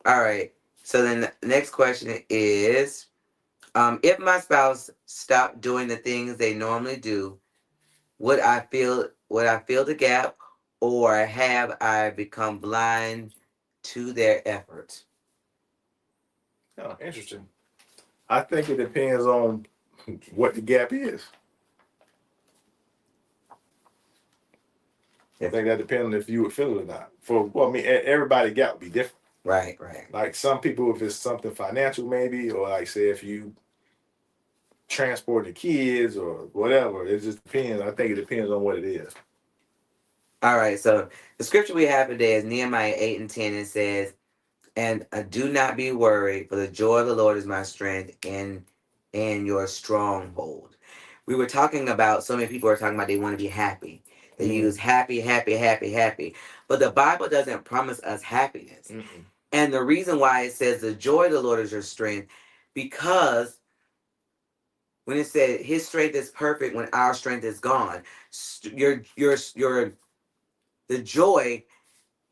All right. So then the next question is, if my spouse stopped doing the things they normally do, would I feel the gap, or have I become blind to their efforts? Oh, interesting. I think it depends on what the gap is. I think that depends on if you would feel it or not. I mean, everybody gap would be different. Right, right. Like some people, if it's something financial, maybe, or like say if you transport the kids or whatever, it just depends. I think it depends on what it is. All right. So the scripture we have today is Nehemiah 8:10. It says, And do not be worried, for the joy of the Lord is my strength and your stronghold. We were talking about, so many people are talking about they want to be happy. They use happy, happy, happy, happy. But the Bible doesn't promise us happiness. Mm-mm. And the reason why it says the joy of the Lord is your strength, because when it said his strength is perfect when our strength is gone, your the joy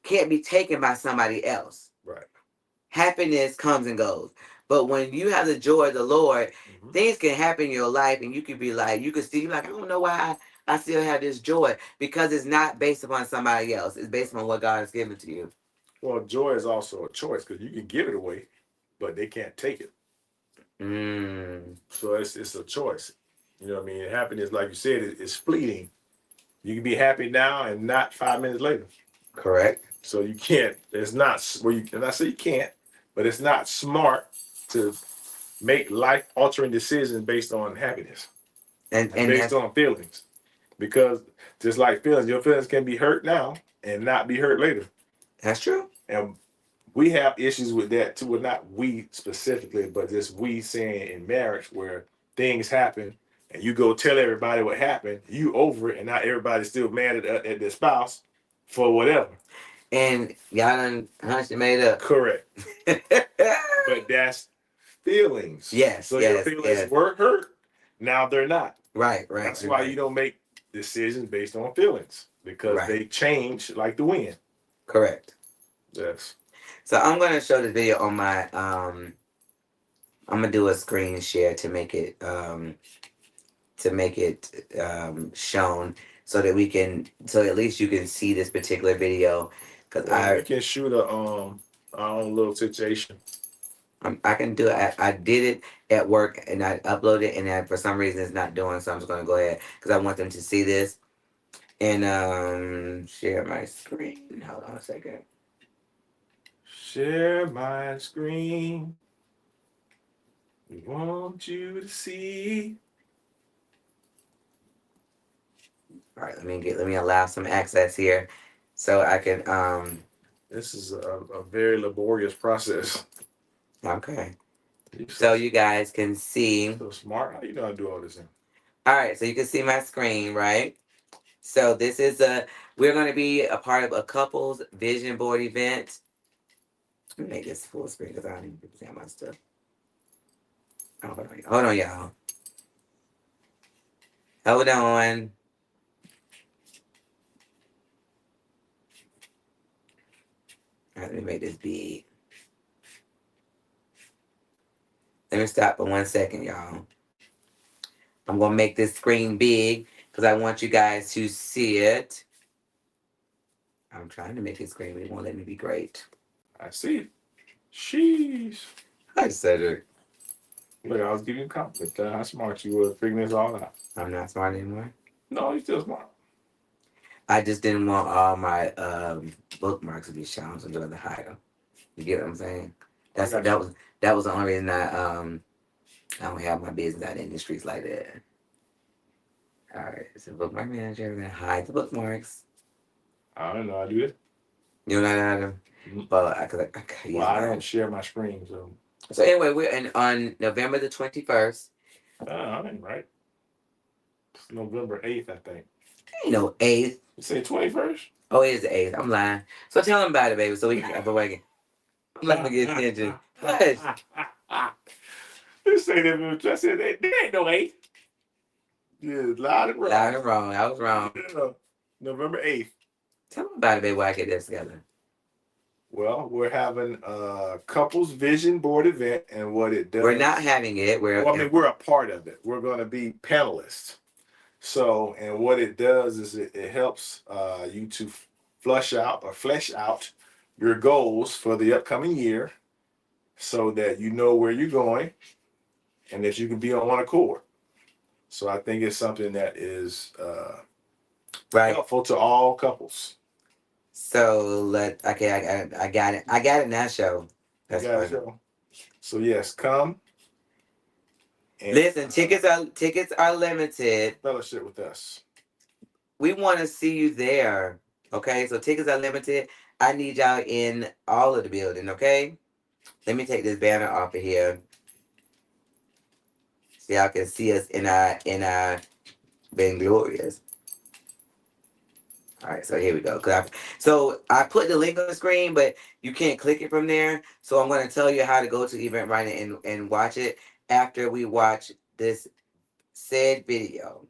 can't be taken by somebody else. Right. Happiness comes and goes. But when you have the joy of the Lord, Mm-hmm. things can happen in your life and you could be like, you could see like, I don't know why I still have this joy. Because it's not based upon somebody else. It's based on what God has given to you. Well, joy is also a choice because you can give it away, but they can't take it. So it's a choice. You know what I mean? Happiness, like you said, is fleeting. You can be happy now and not 5 minutes later. Correct. So you can't. It's not well. And I say you can't, but it's not smart to make life altering decisions based on happiness And based on feelings, because just like feelings, your feelings can be hurt now and not be hurt later. that's true. And we have issues with that too. Well, not we specifically, but just we saying in marriage where things happen and you go tell everybody what happened, you over it, and now everybody's still mad at their spouse for whatever. And y'all done hunched and made up. Correct. But that's feelings. Yes, So your yes, feelings yes. were hurt. Now they're not. Right. That's why you don't make decisions based on feelings, because Right. they change like the wind. Correct. Yes. So I'm gonna show the video on my I'm gonna do a screen share to make it shown so that we can, so at least you can see this particular video, because We can shoot our own little situation. I can do it. I did it at work and I uploaded it, and for some reason it's not doing, so I'm just gonna go ahead because I want them to see this. And share my screen. Hold on a second. Share my screen. We want you to see. All right, let me allow some access here, so I can This is a very laborious process. okay. You're So you guys can see. so smart. How you know how to do all this? All right, so you can see my screen, right? So this is we're going to be a part of a couples vision board event. Let me make this full screen because I don't even see my stuff. Oh, hold on, y'all. Hold on. All right, let me make this big. Let me stop for 1 second, y'all. I'm going to make this screen big because I want you guys to see it. I'm trying to make this screen, but it won't let me be great. I see it. Sheesh. Hi, Cedric. Look, I was giving you a compliment. How smart you were figuring this all out. I'm not smart anymore. No, you're still smart. I just didn't want all my bookmarks to be shown, so I'm going to hide them. You get what I'm saying? That was the only reason I don't have my business out in the streets like that. All right, so bookmark manager, we're gonna hide the bookmarks. I don't know. I do it. You know how to? Well, I could use Well, I mine. don't share my screen, so. So anyway, we're on November the 21st. I ain't right. It's November 8th, I think. Ain't no 8th. You say 21st? Oh, it is the 8th. I'm lying. So tell them about it, baby, so we can I'm not gonna get attention. Hush. You say that, I said, there ain't no 8th. Yeah, loud and wrong. Loud and wrong. I was wrong. Yeah, November 8th. Tell them about it, baby, while I get this together. Well, we're having a couples vision board event, and what it does. We're not having it. We're a part of it. We're going to be panelists. So, and what it does is it helps you to flesh out your goals for the upcoming year, so that you know where you're going, and that you can be on one accord. So I think it's something that is helpful to all couples. So I got it. I got it now. Show. That's fine. Show. So yes, come. And, listen, tickets are limited. Fellowship with us. We want to see you there. Okay, so tickets are limited. I need y'all in all of the building, okay? Let me take this banner off of here so y'all can see us in our Ben Glorious. All right, so here we go. So I put the link on the screen, but you can't click it from there. So I'm going to tell you how to go to Eventbrite and watch it after we watch this said video.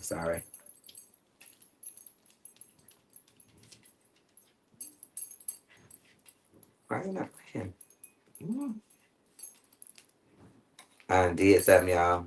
Sorry. Why are you not playing? I did something, y'all.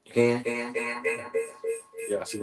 You can? Yeah, I see.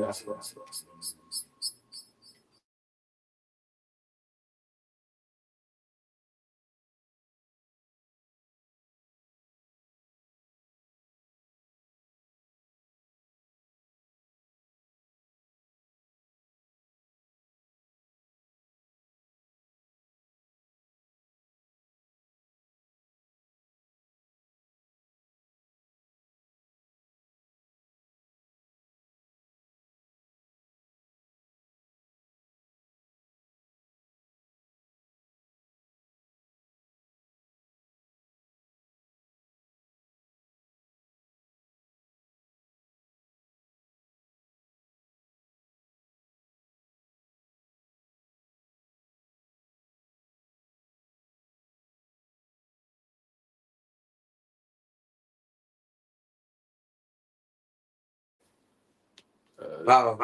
Oh.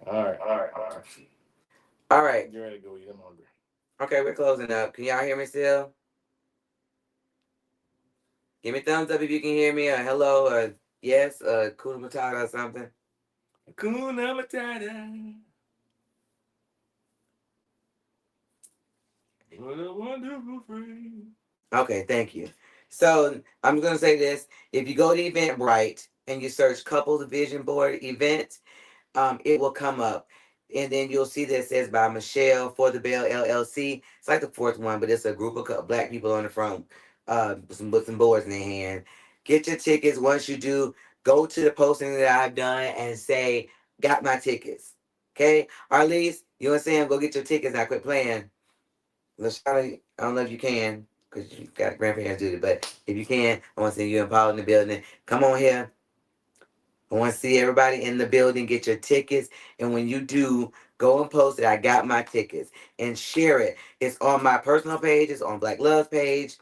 All right. All right. Get ready to go eat. I'm hungry. Okay, we're closing up. Can y'all hear me still? Give me a thumbs up if you can hear me, or hello, or yes, Kuna Matata or something. Hakuna Matata. What a wonderful friend. Okay, thank you. So I'm gonna say this: if you go to Eventbrite and you search "Couples Vision Board Event," it will come up, and then you'll see that it says by Michelle for the Bell LLC. It's like the fourth one, but it's a group of black people on the front, with some boards in their hand. Get your tickets. Once you do, go to the posting that I've done and say, "Got my tickets." Okay, Arlise, you and Sam, go get your tickets. I quit playing. Lashana, I don't know if you can, because you got grandparents duty, but if you can, I want to see you and Paul in the building. Come on here. I want to see everybody in the building. Get your tickets. And when you do, go and post it. I got my tickets. And share it. It's on my personal page. It's on Black Love's page.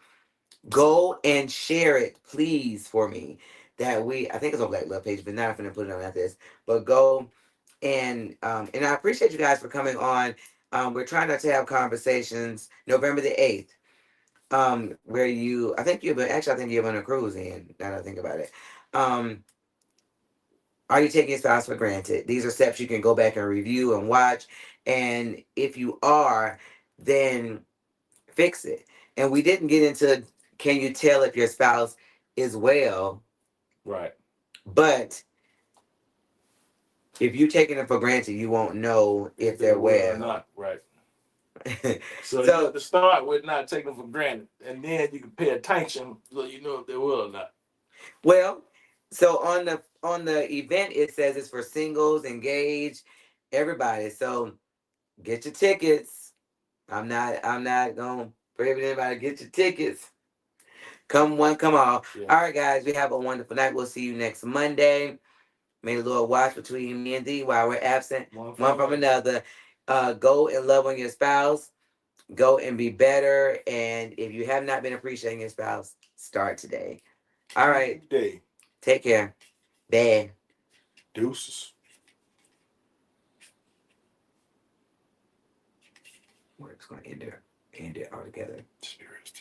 Go and share it, please, for me. I think it's on Black Love page, but not going to put it on after this. But go and I appreciate you guys for coming on. We're trying not to have conversations November the 8th. Where I think you've been on a cruise in, now that I think about it. Are you taking your spouse for granted? These are steps you can go back and review and watch. And if you are, then fix it. And we didn't get into, can you tell if your spouse is well? Right. But if you're taking them for granted, you won't know if they're well or not. Right. So, So- you have to start with not taking them for granted, and then you can pay attention so you know if they will or not. Well, so on the event it says it's for singles, engaged, everybody. So get your tickets. I'm not gonna prohibit anybody to get your tickets. Come one, come all. Yeah. All right, guys, we have a wonderful night. We'll see you next Monday. May the Lord watch between me and thee while we're absent, one from another. Go and love on your spouse. Go and be better. And if you have not been appreciating your spouse, start today. All right. Day. Take care. Bye. Deuces. We're just gonna end it altogether. Spirits.